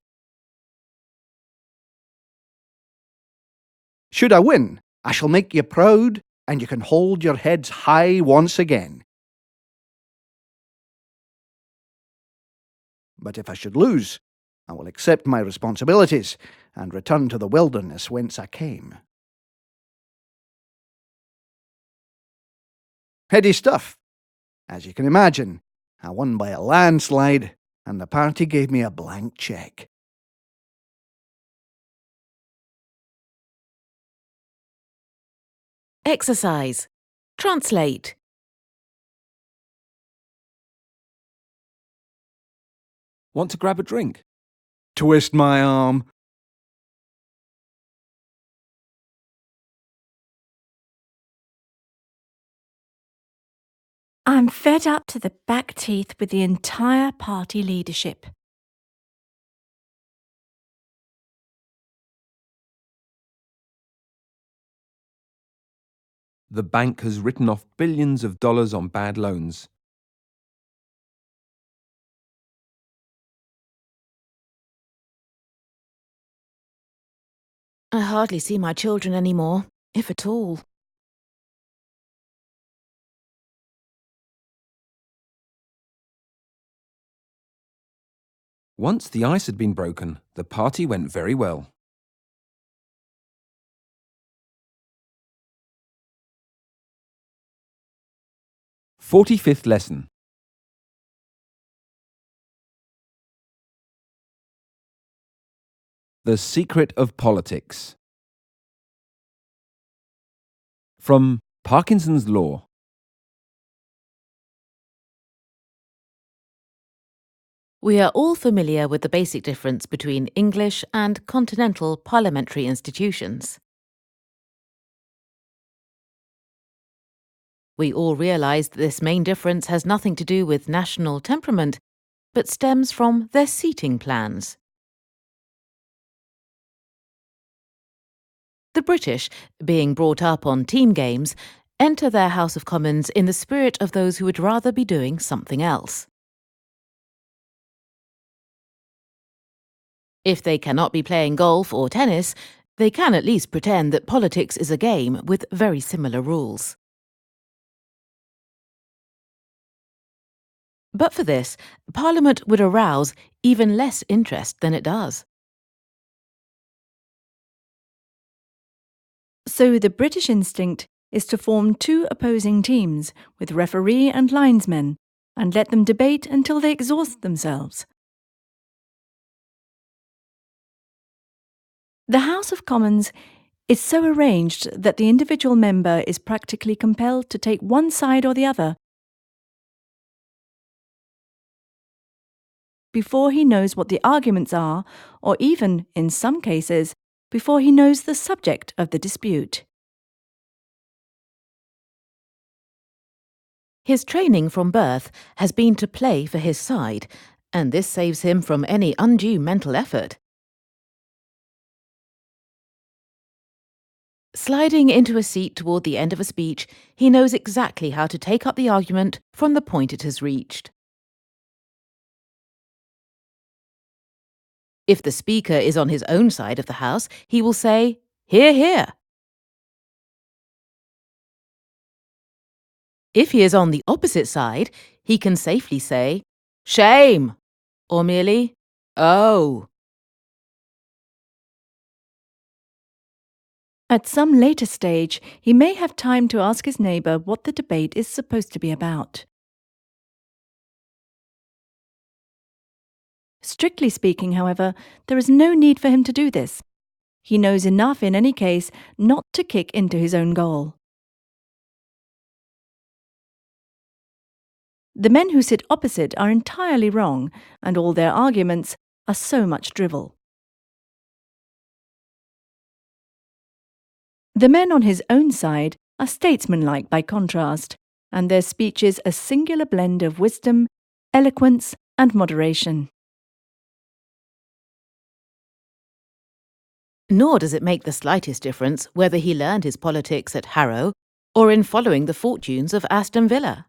Should I win, I shall make you proud, and you can hold your heads high once again. But if I should lose, I will accept my responsibilities and return to the wilderness whence I came. Heady stuff. As you can imagine, I won by a landslide, and the party gave me a blank cheque. Exercise. Translate. Want to grab a drink? Twist my arm. I'm fed up to the back teeth with the entire party leadership. The bank has written off billions of dollars on bad loans. I hardly see my children anymore, if at all. Once the ice had been broken, the party went very well. 45th lesson. The Secret of Politics. From Parkinson's Law. We are all familiar with the basic difference between English and continental parliamentary institutions. We all realise that this main difference has nothing to do with national temperament, but stems from their seating plans. The British, being brought up on team games, enter their House of Commons in the spirit of those who would rather be doing something else. If they cannot be playing golf or tennis, they can at least pretend that politics is a game with very similar rules. But for this, Parliament would arouse even less interest than it does. So the British instinct is to form two opposing teams with referee and linesmen and let them debate until they exhaust themselves. The House of Commons is so arranged that the individual member is practically compelled to take one side or the other before he knows what the arguments are, or even, in some cases, before he knows the subject of the dispute. His training from birth has been to play for his side, and this saves him from any undue mental effort. Sliding into a seat toward the end of a speech, he knows exactly how to take up the argument from the point it has reached. If the speaker is on his own side of the house, he will say, "Hear, hear." If he is on the opposite side, he can safely say, "Shame," or merely, "Oh." At some later stage, he may have time to ask his neighbour what the debate is supposed to be about. Strictly speaking, however, there is no need for him to do this. He knows enough in any case not to kick into his own goal. The men who sit opposite are entirely wrong, and all their arguments are so much drivel. The men on his own side are statesmanlike by contrast, and their speeches a singular blend of wisdom, eloquence, and moderation. Nor does it make the slightest difference whether he learned his politics at Harrow or in following the fortunes of Aston Villa.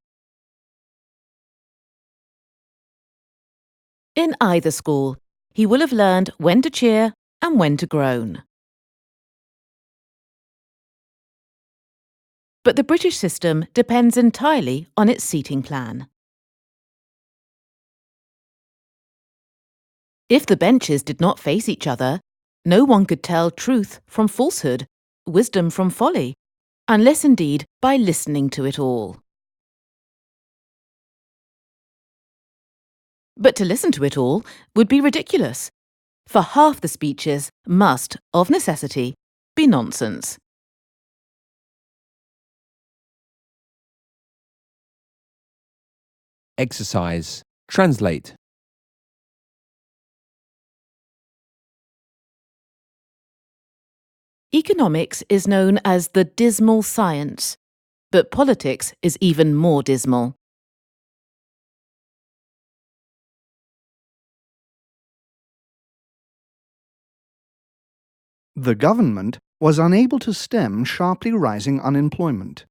In either school, he will have learned when to cheer and when to groan. But the British system depends entirely on its seating plan. If the benches did not face each other, no one could tell truth from falsehood, wisdom from folly, unless indeed by listening to it all. But to listen to it all would be ridiculous, for half the speeches must, of necessity, be nonsense. Exercise. Translate. Economics is known as the dismal science, but politics is even more dismal. The government was unable to stem sharply rising unemployment.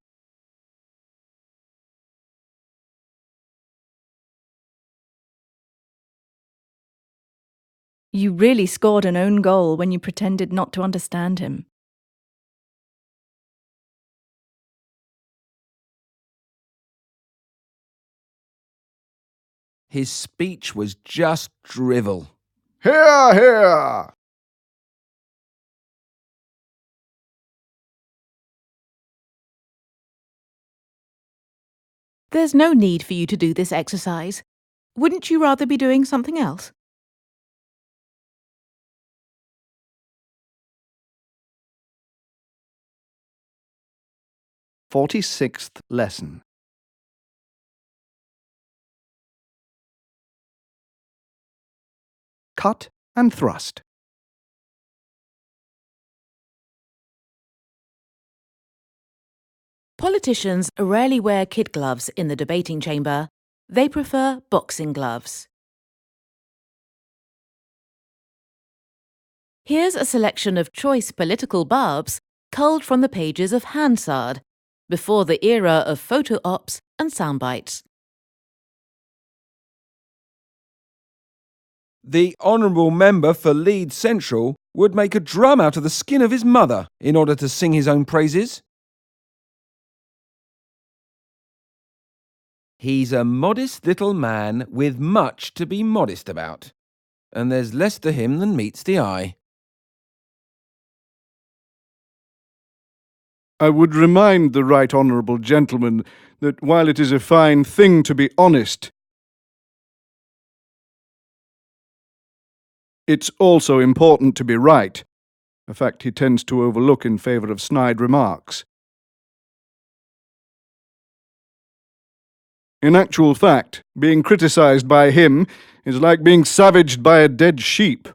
You really scored an own goal when you pretended not to understand him. His speech was just drivel. Hear, hear! There's no need for you to do this exercise. Wouldn't you rather be doing something else? "46th lesson. Cut and thrust. Politicians rarely wear kid gloves in the debating chamber. They prefer boxing gloves. Here's a selection of choice political barbs culled from the pages of Hansard, before the era of photo ops and soundbites. The honourable member for Leeds Central would make a drum out of the skin of his mother in order to sing his own praises. He's a modest little man with much to be modest about, and there's less to him than meets the eye. I would remind the right honourable gentleman that while it is a fine thing to be honest, it's also important to be right, a fact he tends to overlook in favour of snide remarks. In actual fact, being criticised by him is like being savaged by a dead sheep.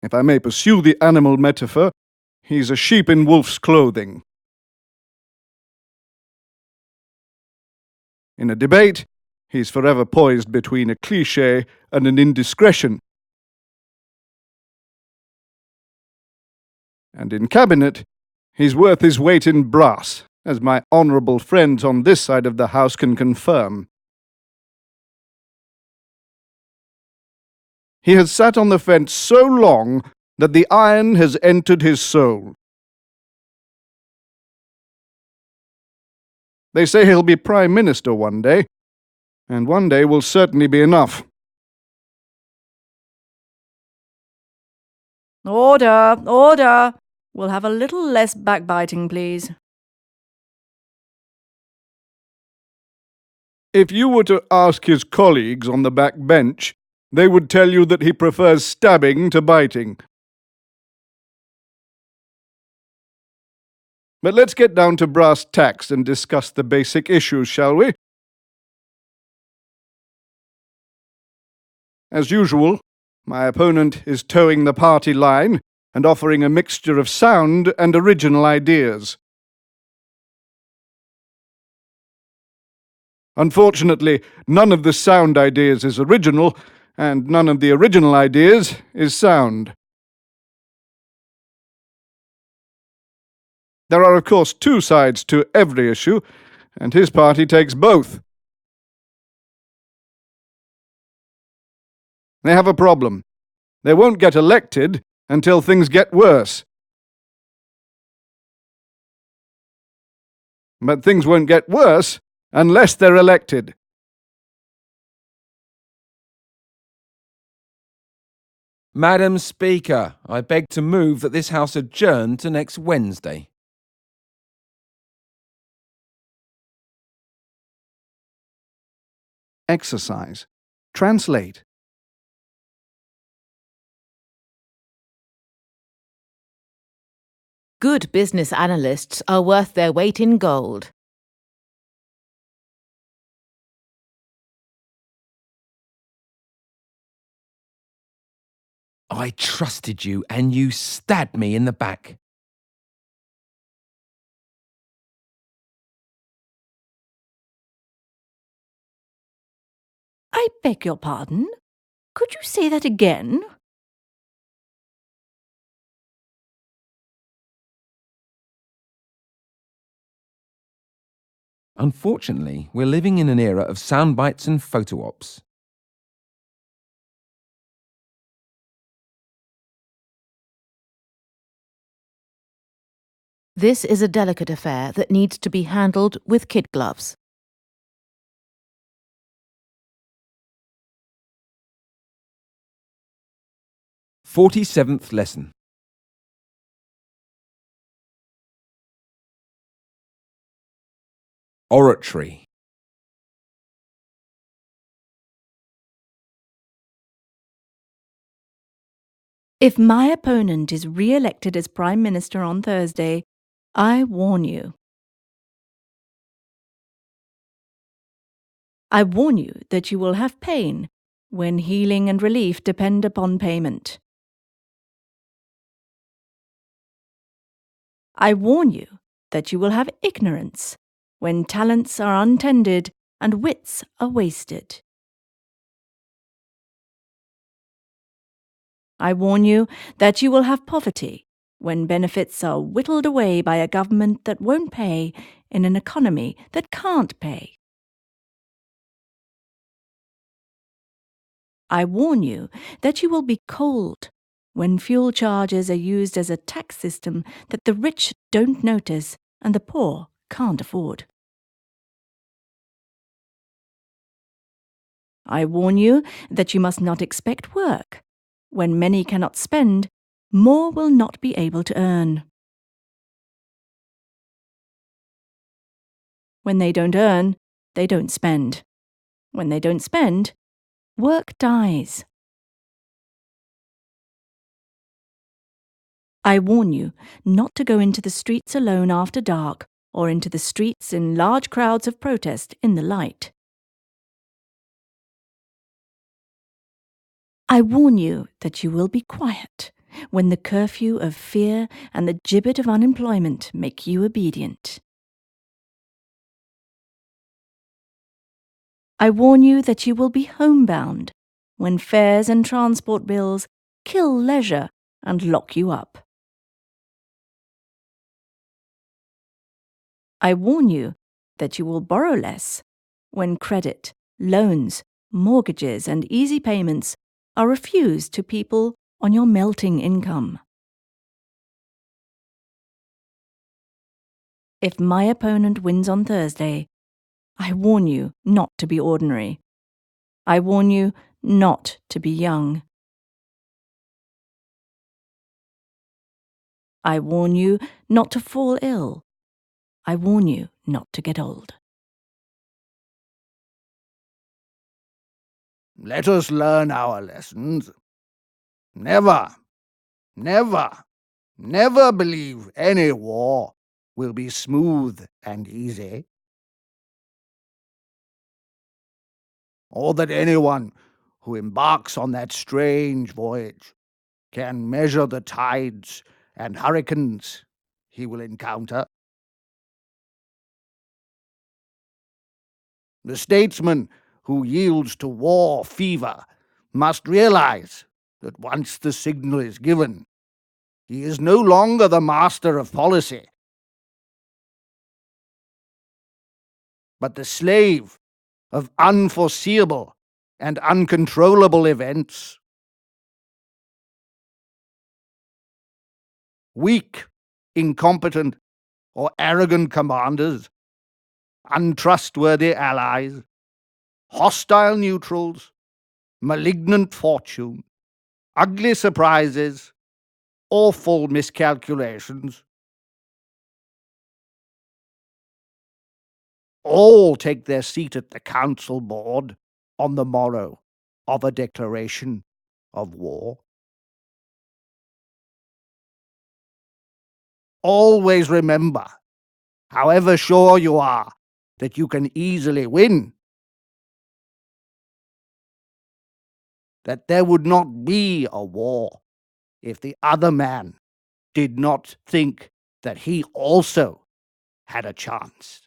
If I may pursue the animal metaphor, he's a sheep in wolf's clothing. In a debate, he's forever poised between a cliché and an indiscretion. And in cabinet, he's worth his weight in brass, as my honourable friends on this side of the house can confirm. He has sat on the fence so long that the iron has entered his soul. They say he'll be Prime Minister one day, and one day will certainly be enough. Order! Order! We'll have a little less backbiting, please. If you were to ask his colleagues on the back bench, they would tell you that he prefers stabbing to biting. But let's get down to brass tacks and discuss the basic issues, shall we? As usual, my opponent is towing the party line and offering a mixture of sound and original ideas. Unfortunately, none of the sound ideas is original, and none of the original ideas is sound. There are, of course, two sides to every issue, and his party takes both. They have a problem. They won't get elected until things get worse. But things won't get worse unless they're elected. Madam Speaker, I beg to move that this House adjourn to next Wednesday. Exercise. Translate. Good business analysts are worth their weight in gold. I trusted you and you stabbed me in the back. I beg your pardon? Could you say that again? Unfortunately, we're living in an era of sound bites and photo ops. This is a delicate affair that needs to be handled with kid gloves. "47th lesson. Oratory. If my opponent is re-elected as Prime Minister on Thursday, I warn you. I warn you that you will have pain when healing and relief depend upon payment. I warn you that you will have ignorance when talents are untended and wits are wasted. I warn you that you will have poverty when benefits are whittled away by a government that won't pay in an economy that can't pay. I warn you that you will be cold when fuel charges are used as a tax system that the rich don't notice and the poor can't afford. I warn you that you must not expect work. When many cannot spend, more will not be able to earn. When they don't earn, they don't spend. When they don't spend, work dies. I warn you not to go into the streets alone after dark or into the streets in large crowds of protest in the light. I warn you that you will be quiet when the curfew of fear and the gibbet of unemployment make you obedient. I warn you that you will be homebound when fares and transport bills kill leisure and lock you up. I warn you that you will borrow less when credit, loans, mortgages and easy payments are refused to people on your melting income. If my opponent wins on Thursday, I warn you not to be ordinary. I warn you not to be young. I warn you not to fall ill. I warn you not to get old. Let us learn our lessons. Never, never, never believe any war will be smooth and easy, or that anyone who embarks on that strange voyage can measure the tides and hurricanes he will encounter. The statesman who yields to war fever must realize that once the signal is given, he is no longer the master of policy, but the slave of unforeseeable and uncontrollable events. Weak, incompetent, or arrogant commanders, untrustworthy allies, hostile neutrals, malignant fortune, ugly surprises, awful miscalculations, all take their seat at the council board on the morrow of a declaration of war. Always remember, however sure you are that you can easily win, that there would not be a war if the other man did not think that he also had a chance.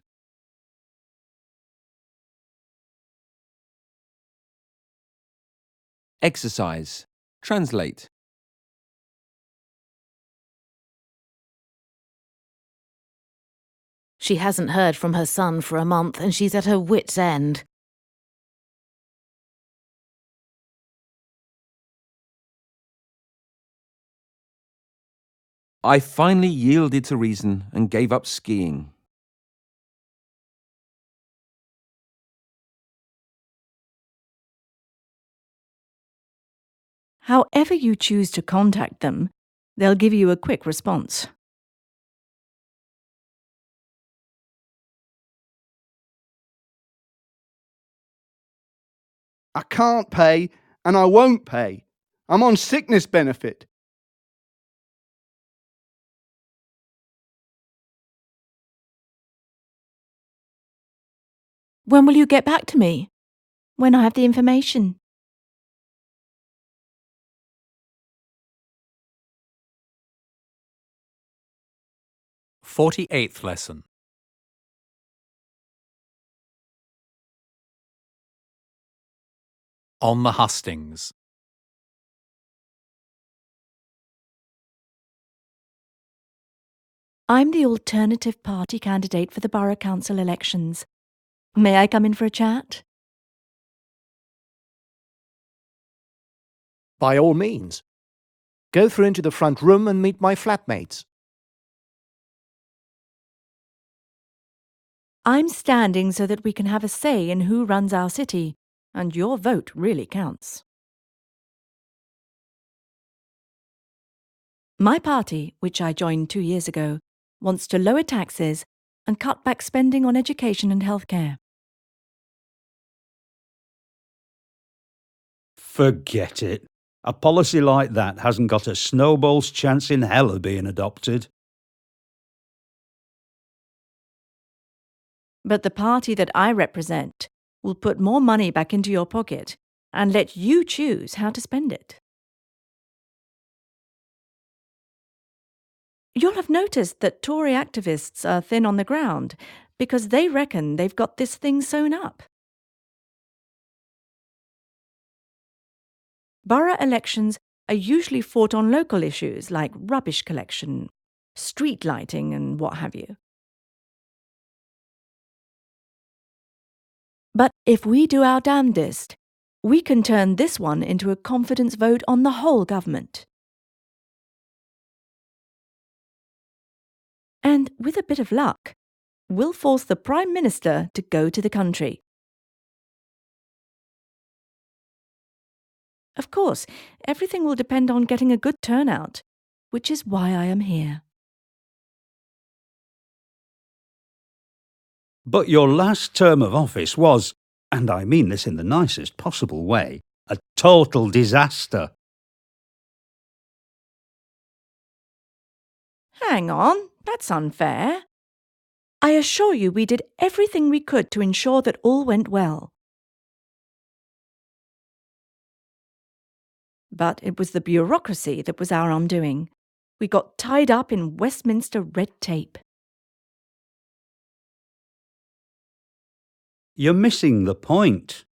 Exercise. Translate. She hasn't heard from her son for a month and she's at her wit's end. I finally yielded to reason and gave up skiing. However you choose to contact them, they'll give you a quick response. I can't pay, and I won't pay. I'm on sickness benefit. When will you get back to me? When I have the information. "48th lesson. On the hustings. I'm the Alternative Party candidate for the Borough Council elections. May I come in for a chat? By all means. Go through into the front room and meet my flatmates. I'm standing so that we can have a say in who runs our city, and your vote really counts. My party, which I joined 2 years ago, wants to lower taxes and cut back spending on education and healthcare. Forget it. A policy like that hasn't got a snowball's chance in hell of being adopted. But the party that I represent will put more money back into your pocket and let you choose how to spend it. You'll have noticed that Tory activists are thin on the ground because they reckon they've got this thing sewn up. Borough elections are usually fought on local issues like rubbish collection, street lighting, and what have you. But if we do our damnedest, we can turn this one into a confidence vote on the whole government. And with a bit of luck, we'll force the Prime Minister to go to the country. Of course, everything will depend on getting a good turnout, which is why I am here. But your last term of office was, and I mean this in the nicest possible way, a total disaster. Hang on, that's unfair. I assure you we did everything we could to ensure that all went well. But it was the bureaucracy that was our undoing. We got tied up in Westminster red tape. You're missing the point.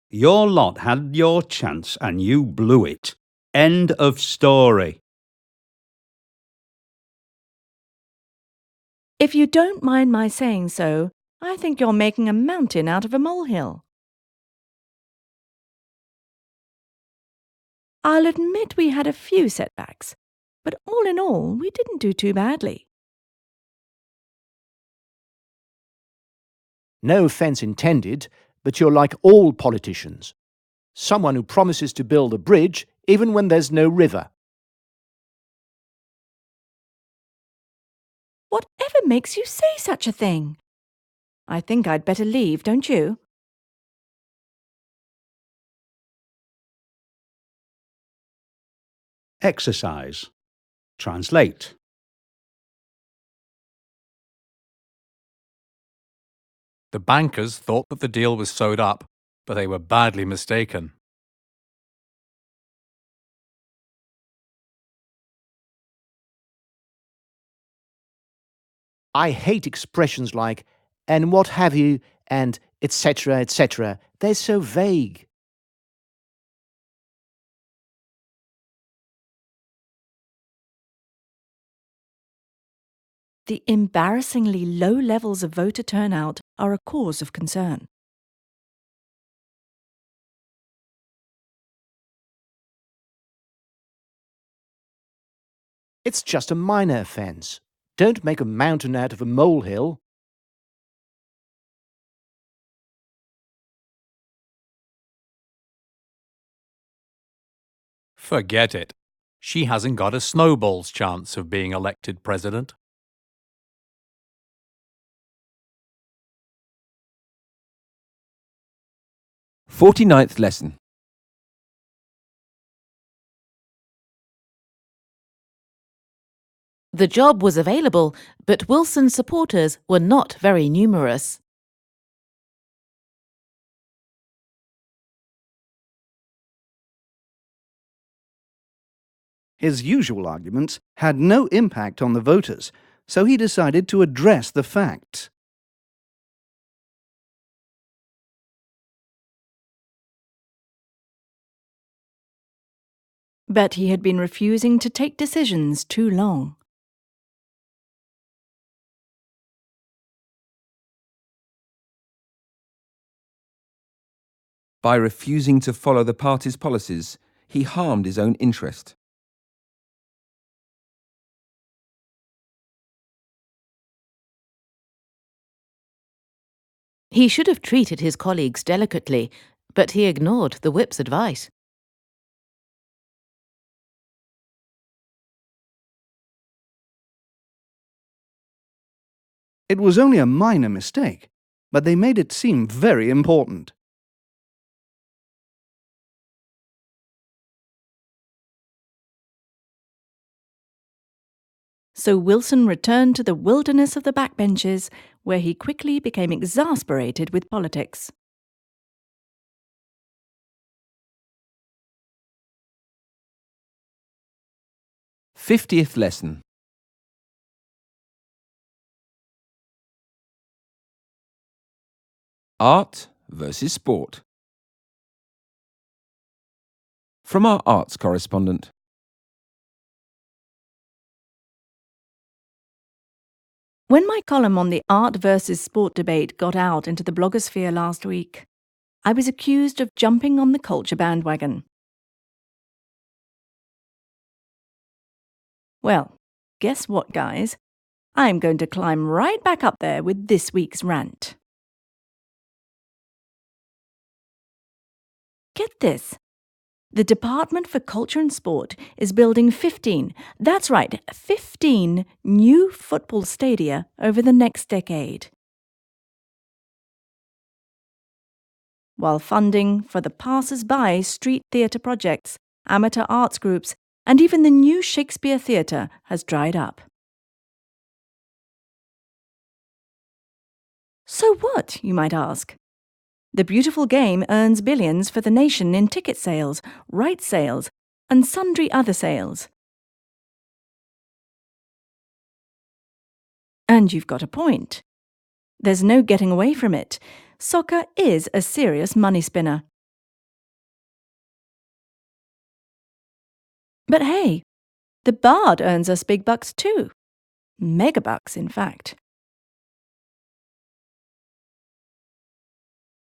Your lot had your chance and you blew it. End of story. If you don't mind my saying so, I think you're making a mountain out of a molehill. I'll admit we had a few setbacks, but all in all, we didn't do too badly. No offence intended, but you're like all politicians. Someone who promises to build a bridge even when there's no river. Whatever makes you say such a thing? I think I'd better leave, don't you? Exercise. Translate. The bankers thought that the deal was sewed up, but they were badly mistaken. I hate expressions like, and what have you, and etc., etc. They're so vague. The embarrassingly low levels of voter turnout are a cause of concern. It's just a minor offence. Don't make a mountain out of a molehill. Forget it. She hasn't got a snowball's chance of being elected president. 49th lesson. The job was available, but Wilson's supporters were not very numerous. His usual arguments had no impact on the voters, so he decided to address the facts. But he had been refusing to take decisions too long. By refusing to follow the party's policies, he harmed his own interest. He should have treated his colleagues delicately, but he ignored the whip's advice. It was only a minor mistake, but they made it seem very important. So Wilson returned to the wilderness of the backbenches, where he quickly became exasperated with politics. '50th lesson. Art versus sport. From our arts correspondent. When my column on the art versus sport debate got out into the blogosphere last week, I was accused of jumping on the culture bandwagon. Well, guess what, guys? I'm going to climb right back up there with this week's rant. Get this. The Department for Culture and Sport is building 15, that's right, 15 new football stadia over the next decade. While funding for the passers-by street theatre projects, amateur arts groups, and even the new Shakespeare Theatre has dried up. So what, you might ask? The beautiful game earns billions for the nation in ticket sales, rights sales, and sundry other sales. And you've got a point. There's no getting away from it. Soccer is a serious money spinner. But hey, the Bard earns us big bucks too. Megabucks, in fact.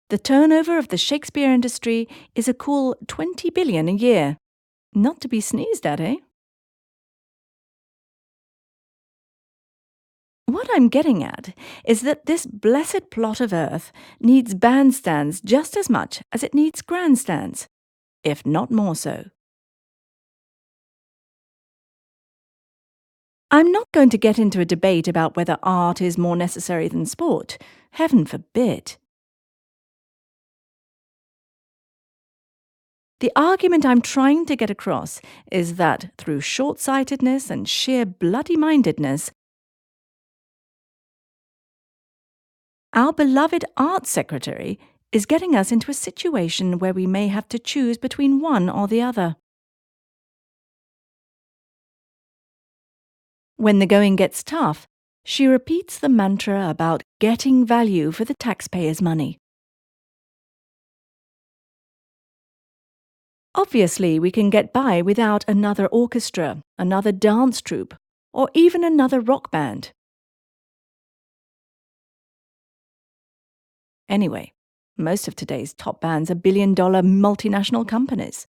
The turnover of the Shakespeare industry is a cool 20 billion a year. Not to be sneezed at, eh? What I'm getting at is that this blessed plot of earth needs bandstands just as much as it needs grandstands, if not more so. I'm not going to get into a debate about whether art is more necessary than sport. Heaven forbid. The argument I'm trying to get across is that through short-sightedness and sheer bloody-mindedness, our beloved Art Secretary is getting us into a situation where we may have to choose between one or the other. When the going gets tough, she repeats the mantra about getting value for the taxpayers' money. Obviously, we can get by without another orchestra, another dance troupe, or even another rock band. Anyway, most of today's top bands are billion-dollar multinational companies.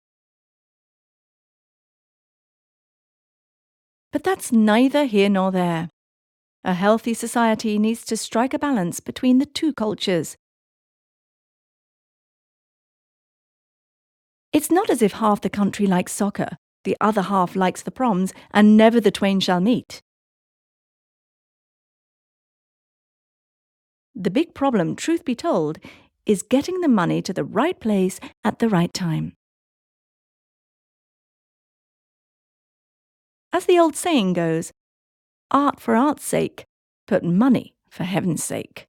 But that's neither here nor there. A healthy society needs to strike a balance between the two cultures. It's not as if half the country likes soccer, the other half likes the proms, and never the twain shall meet. The big problem, truth be told, is getting the money to the right place at the right time. As the old saying goes, art for art's sake, but money for heaven's sake.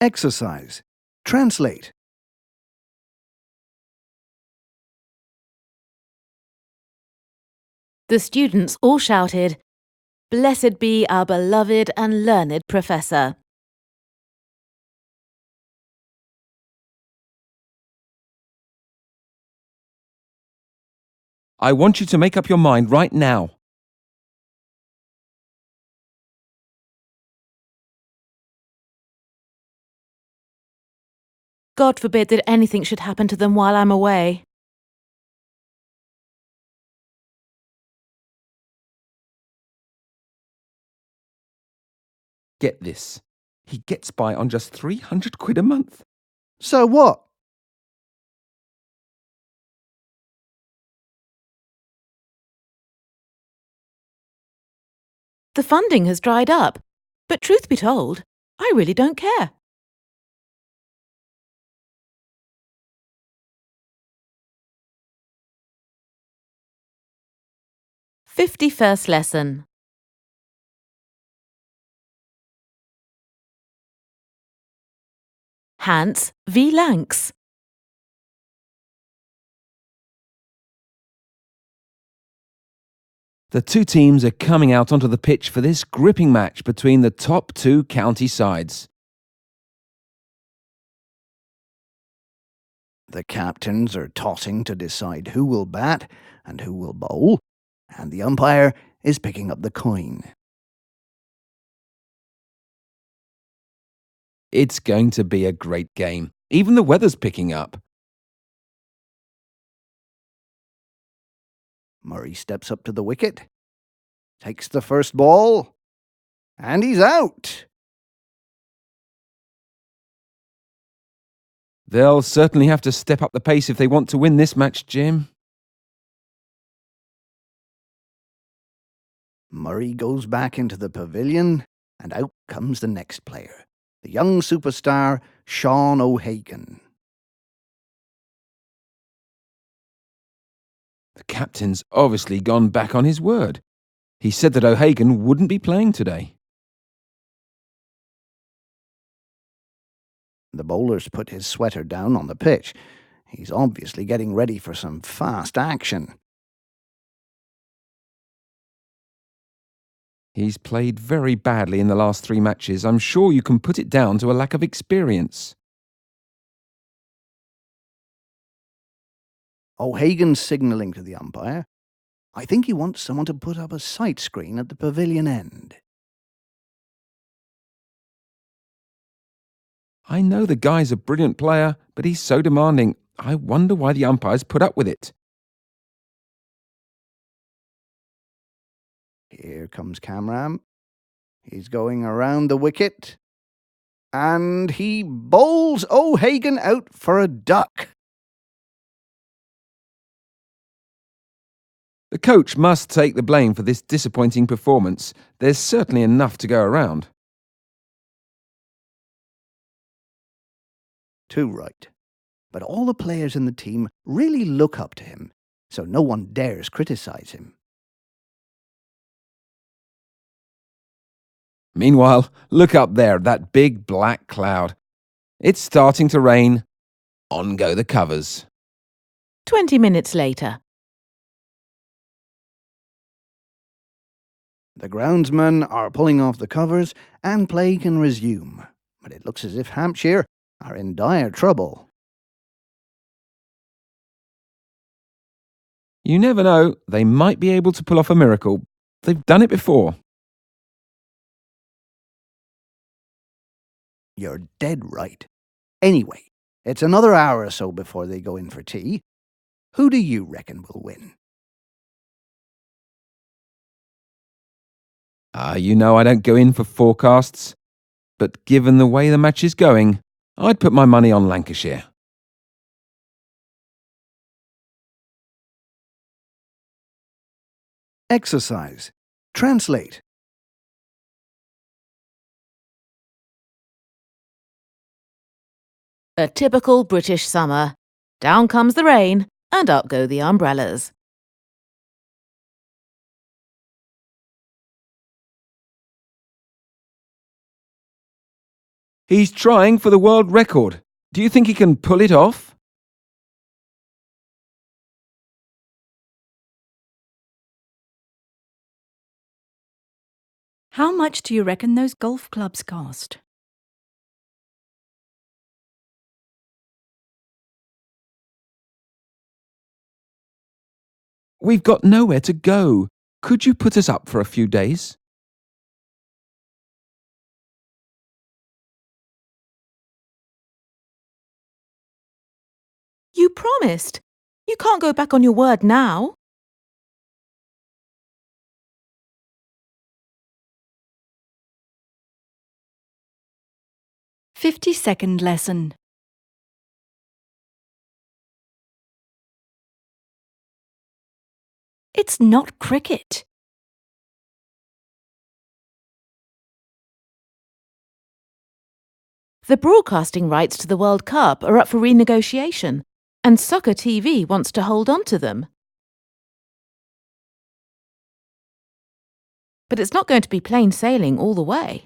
Exercise. Translate. The students all shouted, "Blessed be our beloved and learned professor." I want you to make up your mind right now. God forbid that anything should happen to them while I'm away. Get this. He gets by on just 300 quid a month. So what? The funding has dried up, but truth be told, I really don't care. "51st lesson. Hans v. Lanks. The two teams are coming out onto the pitch for this gripping match between the top two county sides. The captains are tossing to decide who will bat and who will bowl, and the umpire is picking up the coin. It's going to be a great game. Even the weather's picking up. Murray steps up to the wicket, takes the first ball, and he's out. They'll certainly have to step up the pace if they want to win this match, Jim. Murray goes back into the pavilion, and out comes the next player, the young superstar, Sean O'Hagan. The captain's obviously gone back on his word. He said that O'Hagan wouldn't be playing today. The bowler's put his sweater down on the pitch. He's obviously getting ready for some fast action. He's played very badly in the last 3 matches. I'm sure you can put it down to a lack of experience. O'Hagan's signalling to the umpire. I think he wants someone to put up a sight screen at the pavilion end. I know the guy's a brilliant player, but he's so demanding. I wonder why the umpires put up with it. Here comes Kamram. He's going around the wicket. And he bowls O'Hagan out for a duck. The coach must take the blame for this disappointing performance. There's certainly enough to go around. Too right. But all the players in the team really look up to him, so no one dares criticise him. Meanwhile, look up there, that big black cloud. It's starting to rain. On go the covers. 20 minutes later. The groundsmen are pulling off the covers and play can resume. But it looks as if Hampshire are in dire trouble. You never know, they might be able to pull off a miracle. They've done it before. You're dead right. Anyway, it's another hour or so before they go in for tea. Who do you reckon will win? You know I don't go in for forecasts, but given the way the match is going, I'd put my money on Lancashire. Exercise. Translate. A typical British summer. Down comes the rain, and up go the umbrellas. He's trying for the world record. Do you think he can pull it off? How much do you reckon those golf clubs cost? We've got nowhere to go. Could you put us up for a few days? You promised. You can't go back on your word now. "50-second lesson. It's not cricket. The broadcasting rights to the World Cup are up for renegotiation, and Soccer TV wants to hold on to them. But it's not going to be plain sailing all the way.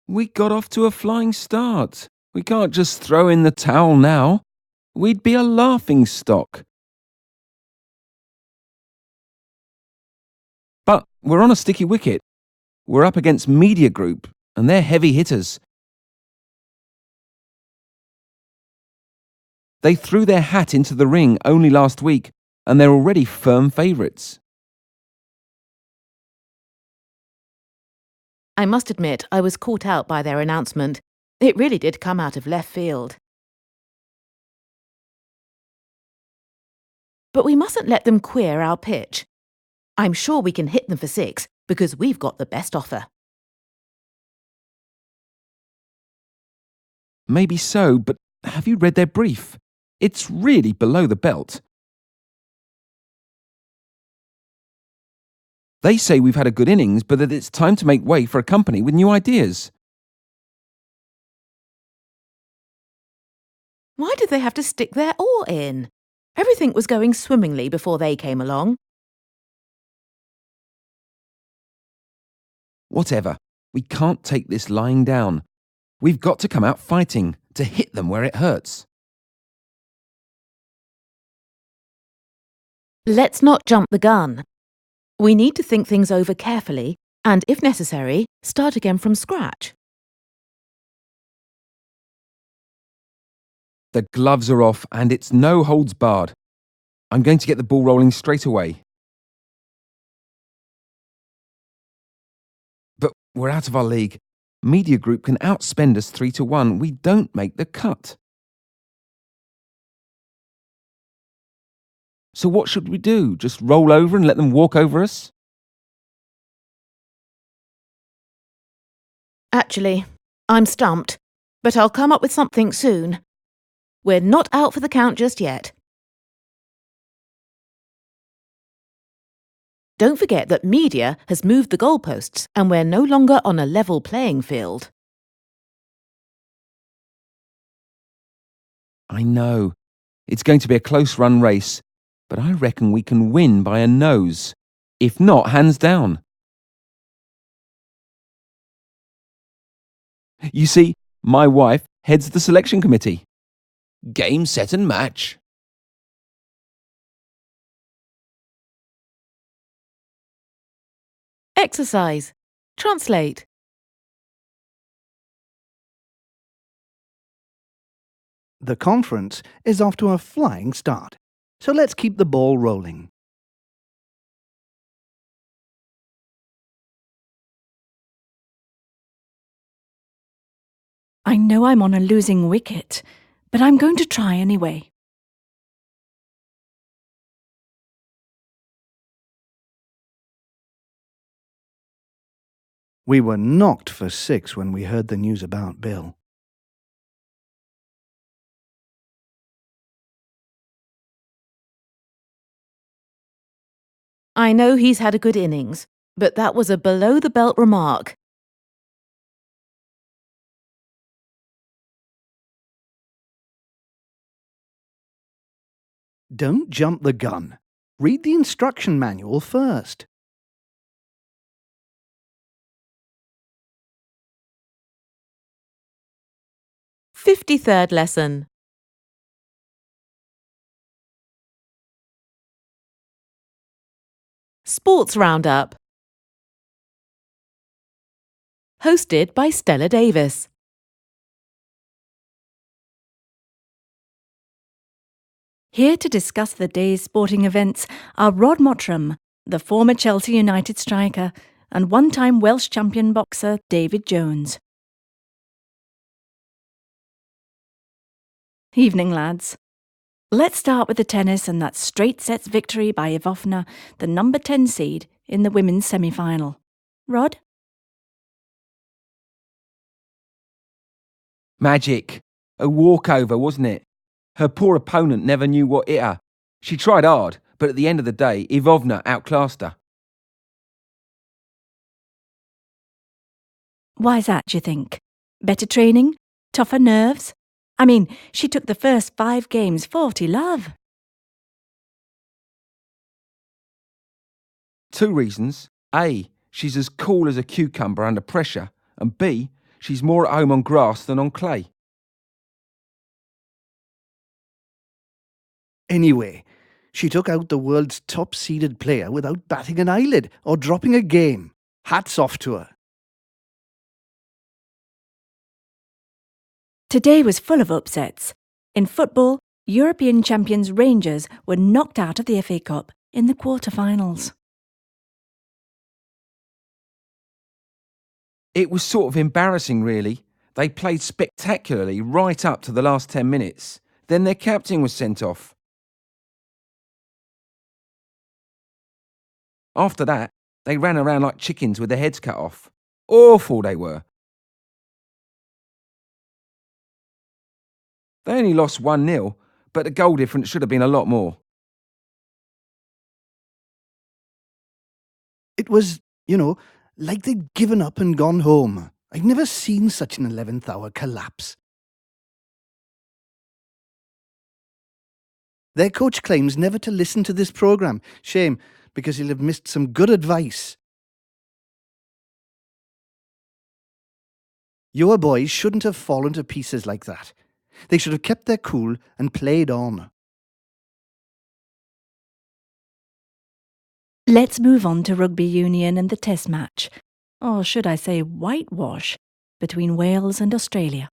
We got off to a flying start. We can't just throw in the towel now. We'd be a laughing stock. But we're on a sticky wicket. We're up against Media Group, and they're heavy hitters. They threw their hat into the ring only last week, and they're already firm favourites. I must admit I was caught out by their announcement. It really did come out of left field. But we mustn't let them queer our pitch. I'm sure we can hit them for 6 because we've got the best offer. Maybe so, but have you read their brief? It's really below the belt. They say we've had a good innings, but that it's time to make way for a company with new ideas. Why did they have to stick their oar in? Everything was going swimmingly before they came along. Whatever. We can't take this lying down. We've got to come out fighting, to hit them where it hurts. Let's not jump the gun. We need to think things over carefully and, if necessary, start again from scratch. The gloves are off and it's no holds barred. I'm going to get the ball rolling straight away. But we're out of our league. Media Group can outspend us 3-1. We don't make the cut. So what should we do? Just roll over and let them walk over us? Actually, I'm stumped, but I'll come up with something soon. We're not out for the count just yet. Don't forget that media has moved the goalposts and we're no longer on a level playing field. I know. It's going to be a close run race, but I reckon we can win by a nose. If not, hands down. You see, my wife heads the selection committee. Game, set and match. Exercise. Translate. The conference is off to a flying start, so let's keep the ball rolling. I know I'm on a losing wicket, but I'm going to try anyway. We were knocked for 6 when we heard the news about Bill. I know he's had a good innings, but that was a below-the-belt remark. Don't jump the gun. Read the instruction manual first. 53rd lesson. Sports Roundup. Hosted by Stella Davis. Here to discuss the day's sporting events are Rod Mottram, the former Chelsea United striker, and one-time Welsh champion boxer David Jones. Evening, lads. Let's start with the tennis and that straight sets victory by Ivovna, the number 10 seed, in the women's semi-final. Rod? Magic. A walkover, wasn't it? Her poor opponent never knew what hit her. She tried hard, but at the end of the day, Ivovna outclassed her. Why's that, do you think? Better training? Tougher nerves? I mean, she took the first 5 games 40-love. 2 reasons. A, she's as cool as a cucumber under pressure, and B, she's more at home on grass than on clay. Anyway, she took out the world's top-seeded player without batting an eyelid or dropping a game. Hats off to her. Today was full of upsets. In football, European champions Rangers were knocked out of the FA Cup in the quarter-finals. It was sort of embarrassing, really. They played spectacularly right up to the last 10 minutes. Then their captain was sent off. After that, they ran around like chickens with their heads cut off. Awful they were. They only lost 1-0, but the goal difference should have been a lot more. It was, like they'd given up and gone home. I've never seen such an 11th hour collapse. Their coach claims never to listen to this programme. Shame, because he'll have missed some good advice. Your boys shouldn't have fallen to pieces like that. They should have kept their cool and played on. Let's move on to rugby union and the test match, or should I say whitewash, between Wales and Australia.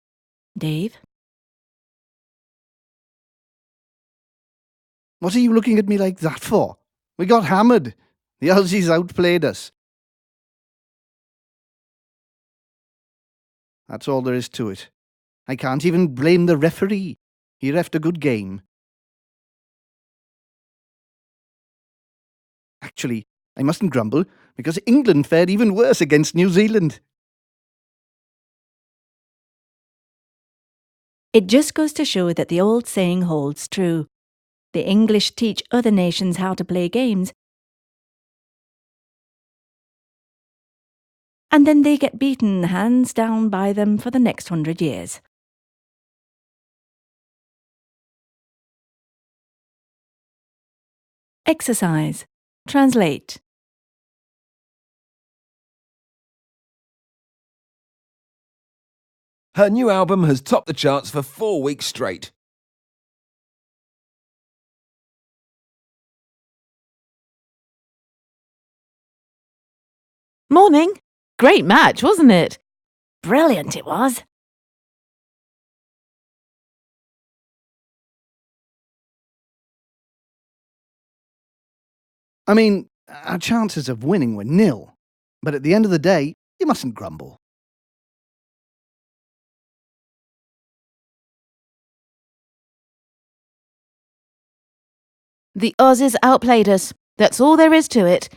Dave? What are you looking at me like that for? We got hammered. The Aussies outplayed us. That's all there is to it. I can't even blame the referee. He reffed a good game. Actually, I mustn't grumble, because England fared even worse against New Zealand. It just goes to show that the old saying holds true. The English teach other nations how to play games, and then they get beaten hands down by them for the next 100 years. Exercise. Translate. Her new album has topped the charts for 4 weeks straight. Morning. Great match, wasn't it? Brilliant it was. I mean, our chances of winning were nil. But at the end of the day, you mustn't grumble. The Aussies outplayed us. That's all there is to it.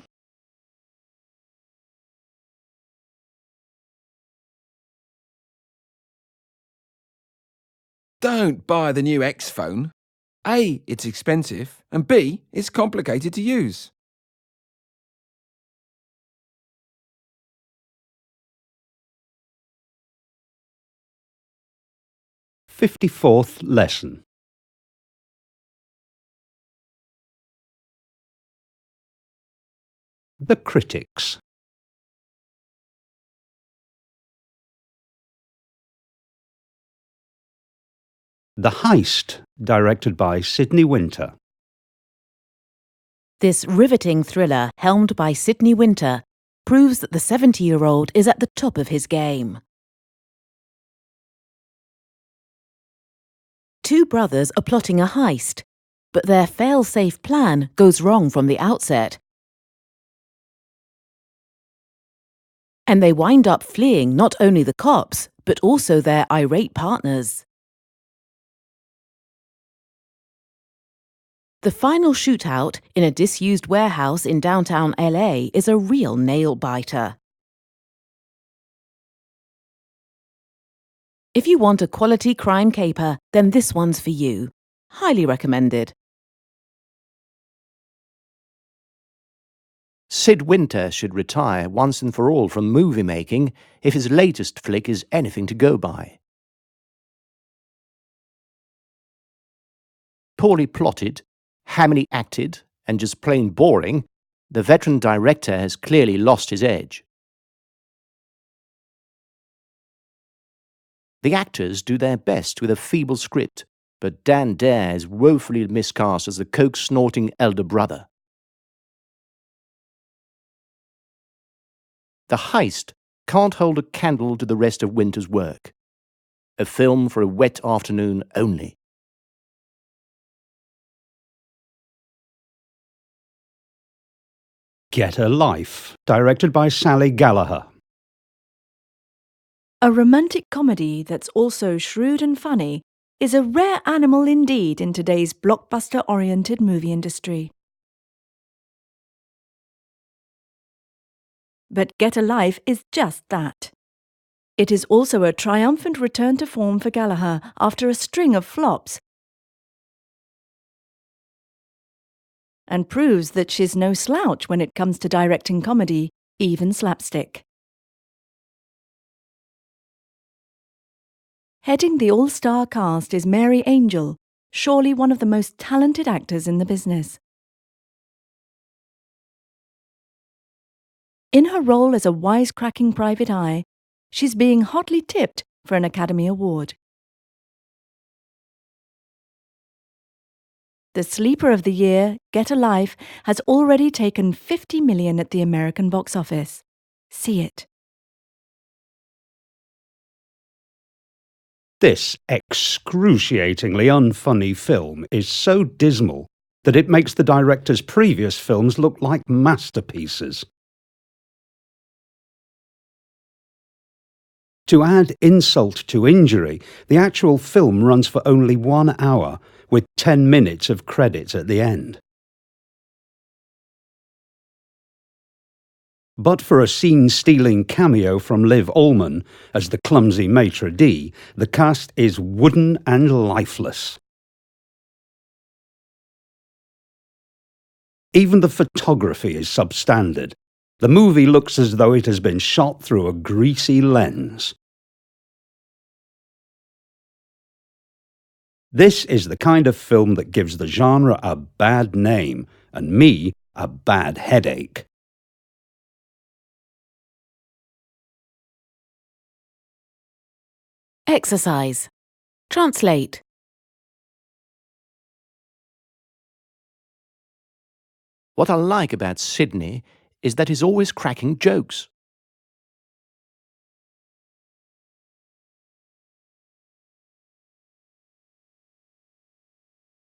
Don't buy the new X phone. A, it's expensive, and B, it's complicated to use. 54th lesson. The critics. The Heist, directed by Sidney Winter. This riveting thriller, helmed by Sidney Winter, proves that the 70-year-old is at the top of his game. Two brothers are plotting a heist, but their fail-safe plan goes wrong from the outset. And they wind up fleeing not only the cops, but also their irate partners. The final shootout in a disused warehouse in downtown LA is a real nail-biter. If you want a quality crime caper, then this one's for you. Highly recommended. Sid Winter should retire once and for all from movie making if his latest flick is anything to go by. Poorly plotted, hammily acted, and just plain boring, the veteran director has clearly lost his edge. The actors do their best with a feeble script, but Dan Dare is woefully miscast as the coke-snorting elder brother. The Heist can't hold a candle to the rest of Winter's work. A film for a wet afternoon only. Get a Life, directed by Sally Gallagher. A romantic comedy that's also shrewd and funny is a rare animal indeed in today's blockbuster-oriented movie industry. But Get a Life is just that. It is also a triumphant return to form for Gallagher after a string of flops, and proves that she's no slouch when it comes to directing comedy, even slapstick. Heading the all-star cast is Mary Angel, surely one of the most talented actors in the business. In her role as a wisecracking private eye, she's being hotly tipped for an Academy Award. The sleeper of the year, Get a Life, has already taken $50 million at the American box office. See it. This excruciatingly unfunny film is so dismal that it makes the director's previous films look like masterpieces. To add insult to injury, the actual film runs for only 1 hour, with 10 minutes of credits at the end. But for a scene-stealing cameo from Liv Ullmann as the clumsy maitre d', the cast is wooden and lifeless. Even the photography is substandard. The movie looks as though it has been shot through a greasy lens. This is the kind of film that gives the genre a bad name, and me a bad headache. Exercise. Translate. What I like about Sydney is that he's always cracking jokes.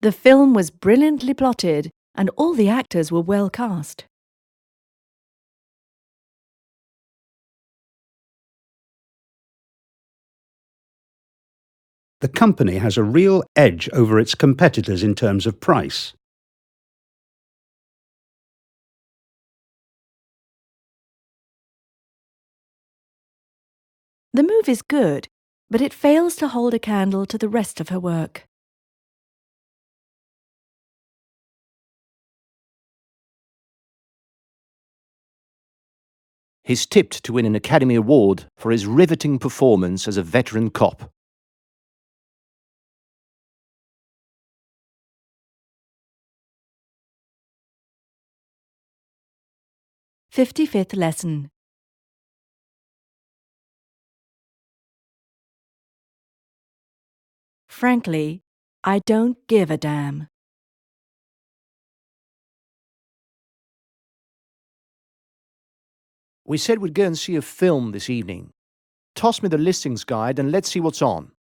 The film was brilliantly plotted and all the actors were well cast. The company has a real edge over its competitors in terms of price. The movie's good, but it fails to hold a candle to the rest of her work. He's tipped to win an Academy Award for his riveting performance as a veteran cop. "55th lesson. Frankly, I don't give a damn. We said we'd go and see a film this evening. Toss me the listings guide and let's see what's on.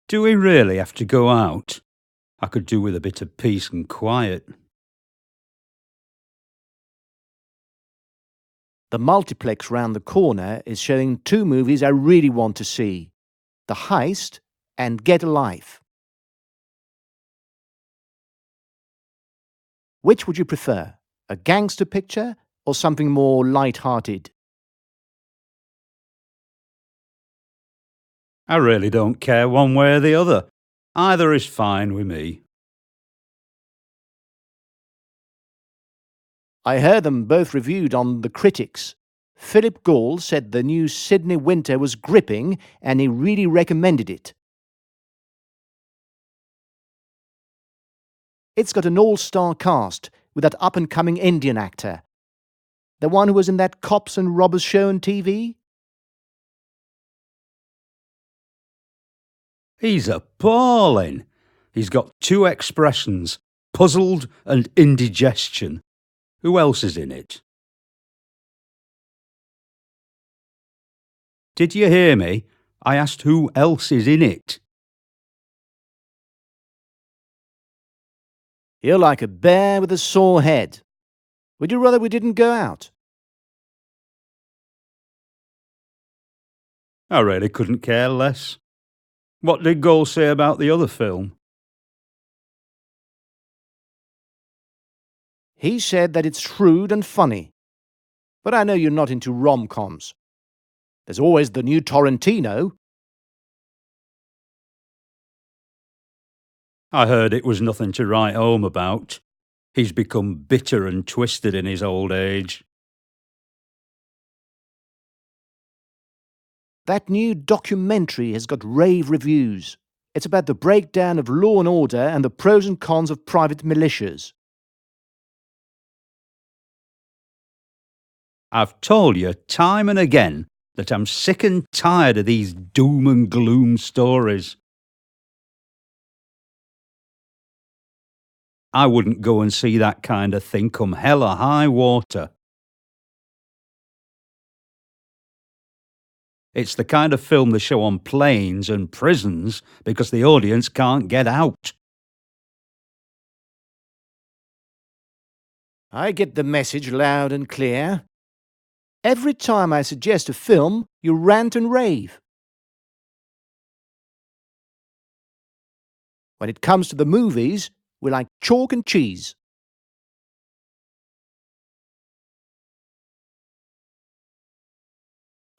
Do we really have to go out? I could do with a bit of peace and quiet. The multiplex round the corner is showing 2 movies I really want to see: The Heist and Get a Life. Which would you prefer, a gangster picture or something more light-hearted? I really don't care one way or the other. Either is fine with me. I heard them both reviewed on The Critics. Philip Gall said the new Sydney Winter was gripping and he really recommended it. It's got an all-star cast with that up-and-coming Indian actor. The one who was in that Cops and Robbers show on TV? He's appalling. He's got 2 expressions, puzzled and indigestion. Who else is in it? Did you hear me? I asked who else is in it. You're like a bear with a sore head. Would you rather we didn't go out? I really couldn't care less. What did Gall say about the other film? He said that it's shrewd and funny. But I know you're not into rom-coms. There's always the new Torrentino. I heard it was nothing to write home about. He's become bitter and twisted in his old age. That new documentary has got rave reviews. It's about the breakdown of law and order and the pros and cons of private militias. I've told you time and again that I'm sick and tired of these doom and gloom stories. I wouldn't go and see that kind of thing come hell or high water. It's the kind of film they show on planes and prisons because the audience can't get out. I get the message loud and clear. Every time I suggest a film, you rant and rave. When it comes to the movies, we're like chalk and cheese.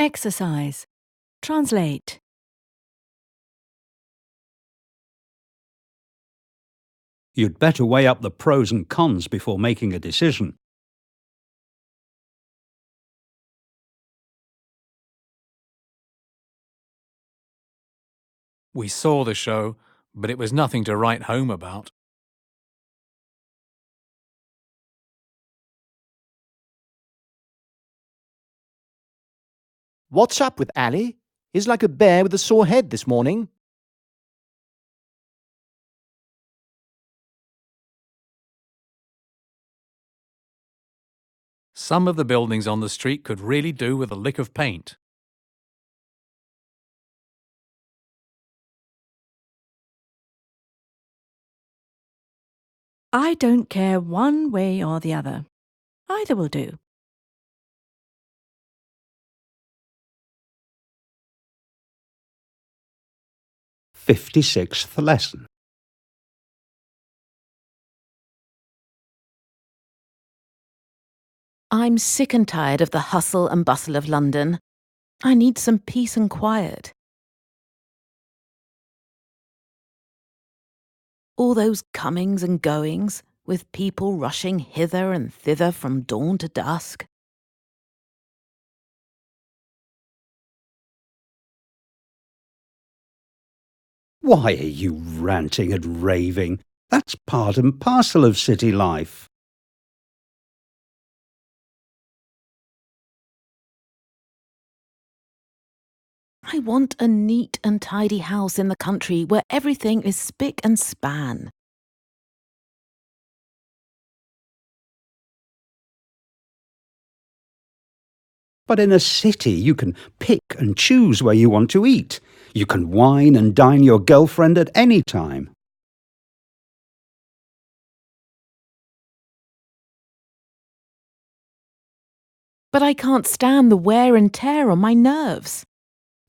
Exercise. Translate. You'd better weigh up the pros and cons before making a decision. We saw the show, but it was nothing to write home about. What's up with Ali? He's like a bear with a sore head this morning. Some of the buildings on the street could really do with a lick of paint. I don't care one way or the other. Either will do. '56th lesson. I'm sick and tired of the hustle and bustle of London. I need some peace and quiet. All those comings and goings, with people rushing hither and thither from dawn to dusk. Why are you ranting and raving? That's part and parcel of city life. I want a neat and tidy house in the country where everything is spick and span. But in a city, you can pick and choose where you want to eat. You can wine and dine your girlfriend at any time. But I can't stand the wear and tear on my nerves.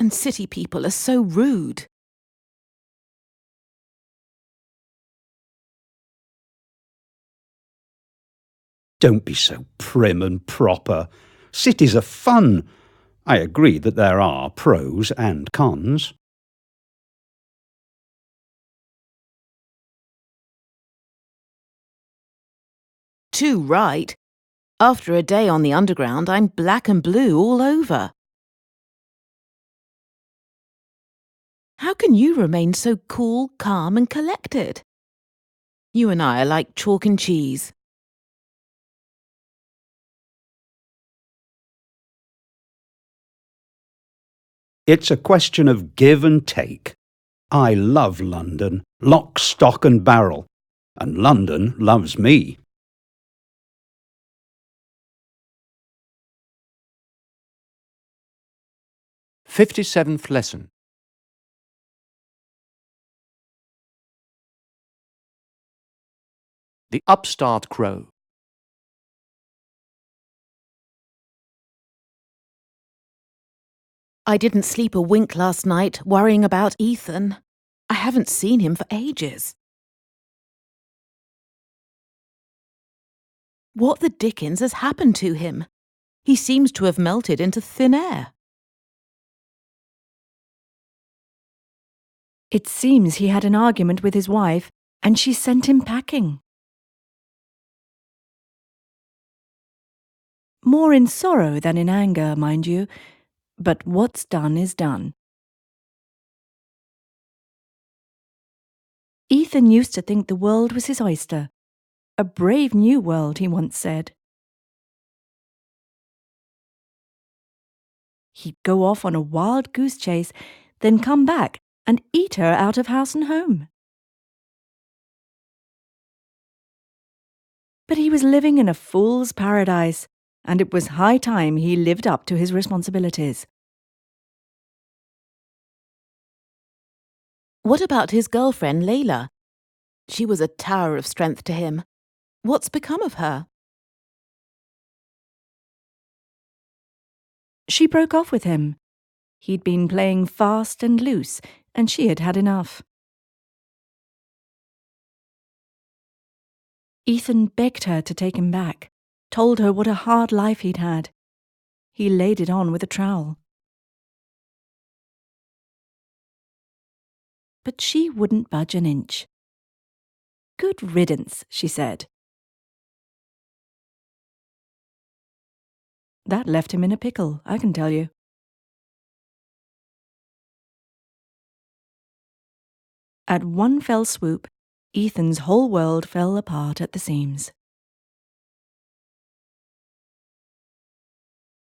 And city people are so rude. Don't be so prim and proper. Cities are fun. I agree that there are pros and cons. Too right. After a day on the underground, I'm black and blue all over. How can you remain so cool, calm and collected? You and I are like chalk and cheese. It's a question of give and take. I love London, lock, stock and barrel. And London loves me. 57th lesson. The upstart crow. I didn't sleep a wink last night worrying about Ethan. I haven't seen him for ages. What the dickens has happened to him? He seems to have melted into thin air. It seems he had an argument with his wife, and she sent him packing. More in sorrow than in anger, mind you, but what's done is done. Ethan used to think the world was his oyster. A brave new world, he once said. He'd go off on a wild goose chase, then come back and eat her out of house and home. But he was living in a fool's paradise, and it was high time he lived up to his responsibilities. What about his girlfriend, Layla? She was a tower of strength to him. What's become of her? She broke off with him. He'd been playing fast and loose, and she had had enough. Ethan begged her to take him back, told her what a hard life he'd had. He laid it on with a trowel. But she wouldn't budge an inch. Good riddance, she said. That left him in a pickle, I can tell you. At one fell swoop, Ethan's whole world fell apart at the seams.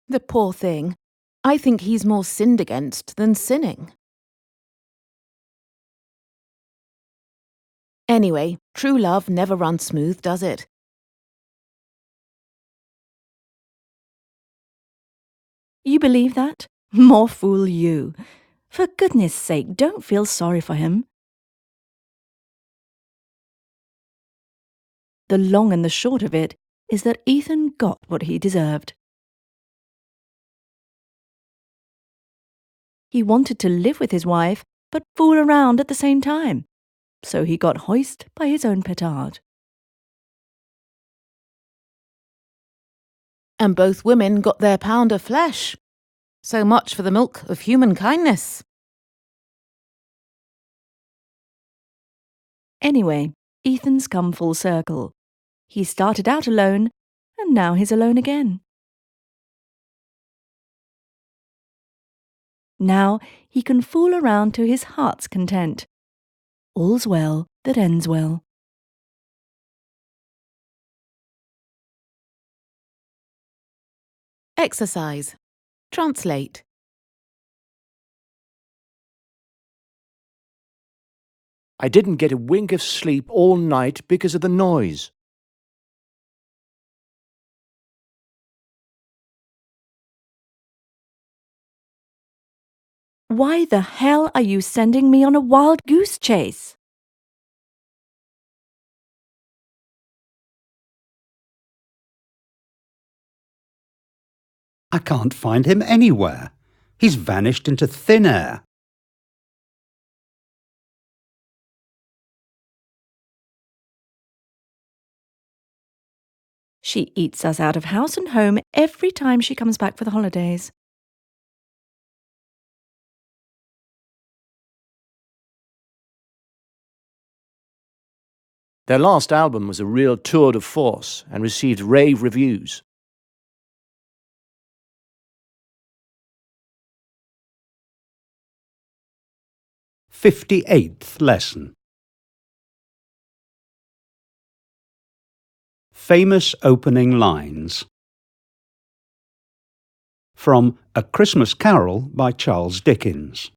The poor thing. I think he's more sinned against than sinning. Anyway, true love never runs smooth, does it? You believe that? More fool you. For goodness sake, don't feel sorry for him. The long and the short of it is that Ethan got what he deserved. He wanted to live with his wife, but fool around at the same time. So he got hoist by his own petard. And both women got their pound of flesh. So much for the milk of human kindness. Anyway, Ethan's come full circle. He started out alone, and now he's alone again. Now he can fool around to his heart's content. All's well that ends well. Exercise. Translate. I didn't get a wink of sleep all night because of the noise. Why the hell are you sending me on a wild goose chase? I can't find him anywhere. He's vanished into thin air. She eats us out of house and home every time she comes back for the holidays. Their last album was a real tour de force and received rave reviews. 58th lesson. Famous opening lines. From A Christmas Carol by Charles Dickens.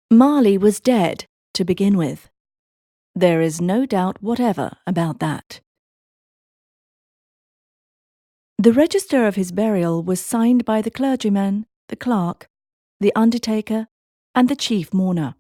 Marley was dead, to begin with. There is no doubt whatever about that. The register of his burial was signed by the clergyman, the clerk, the undertaker, and the chief mourner.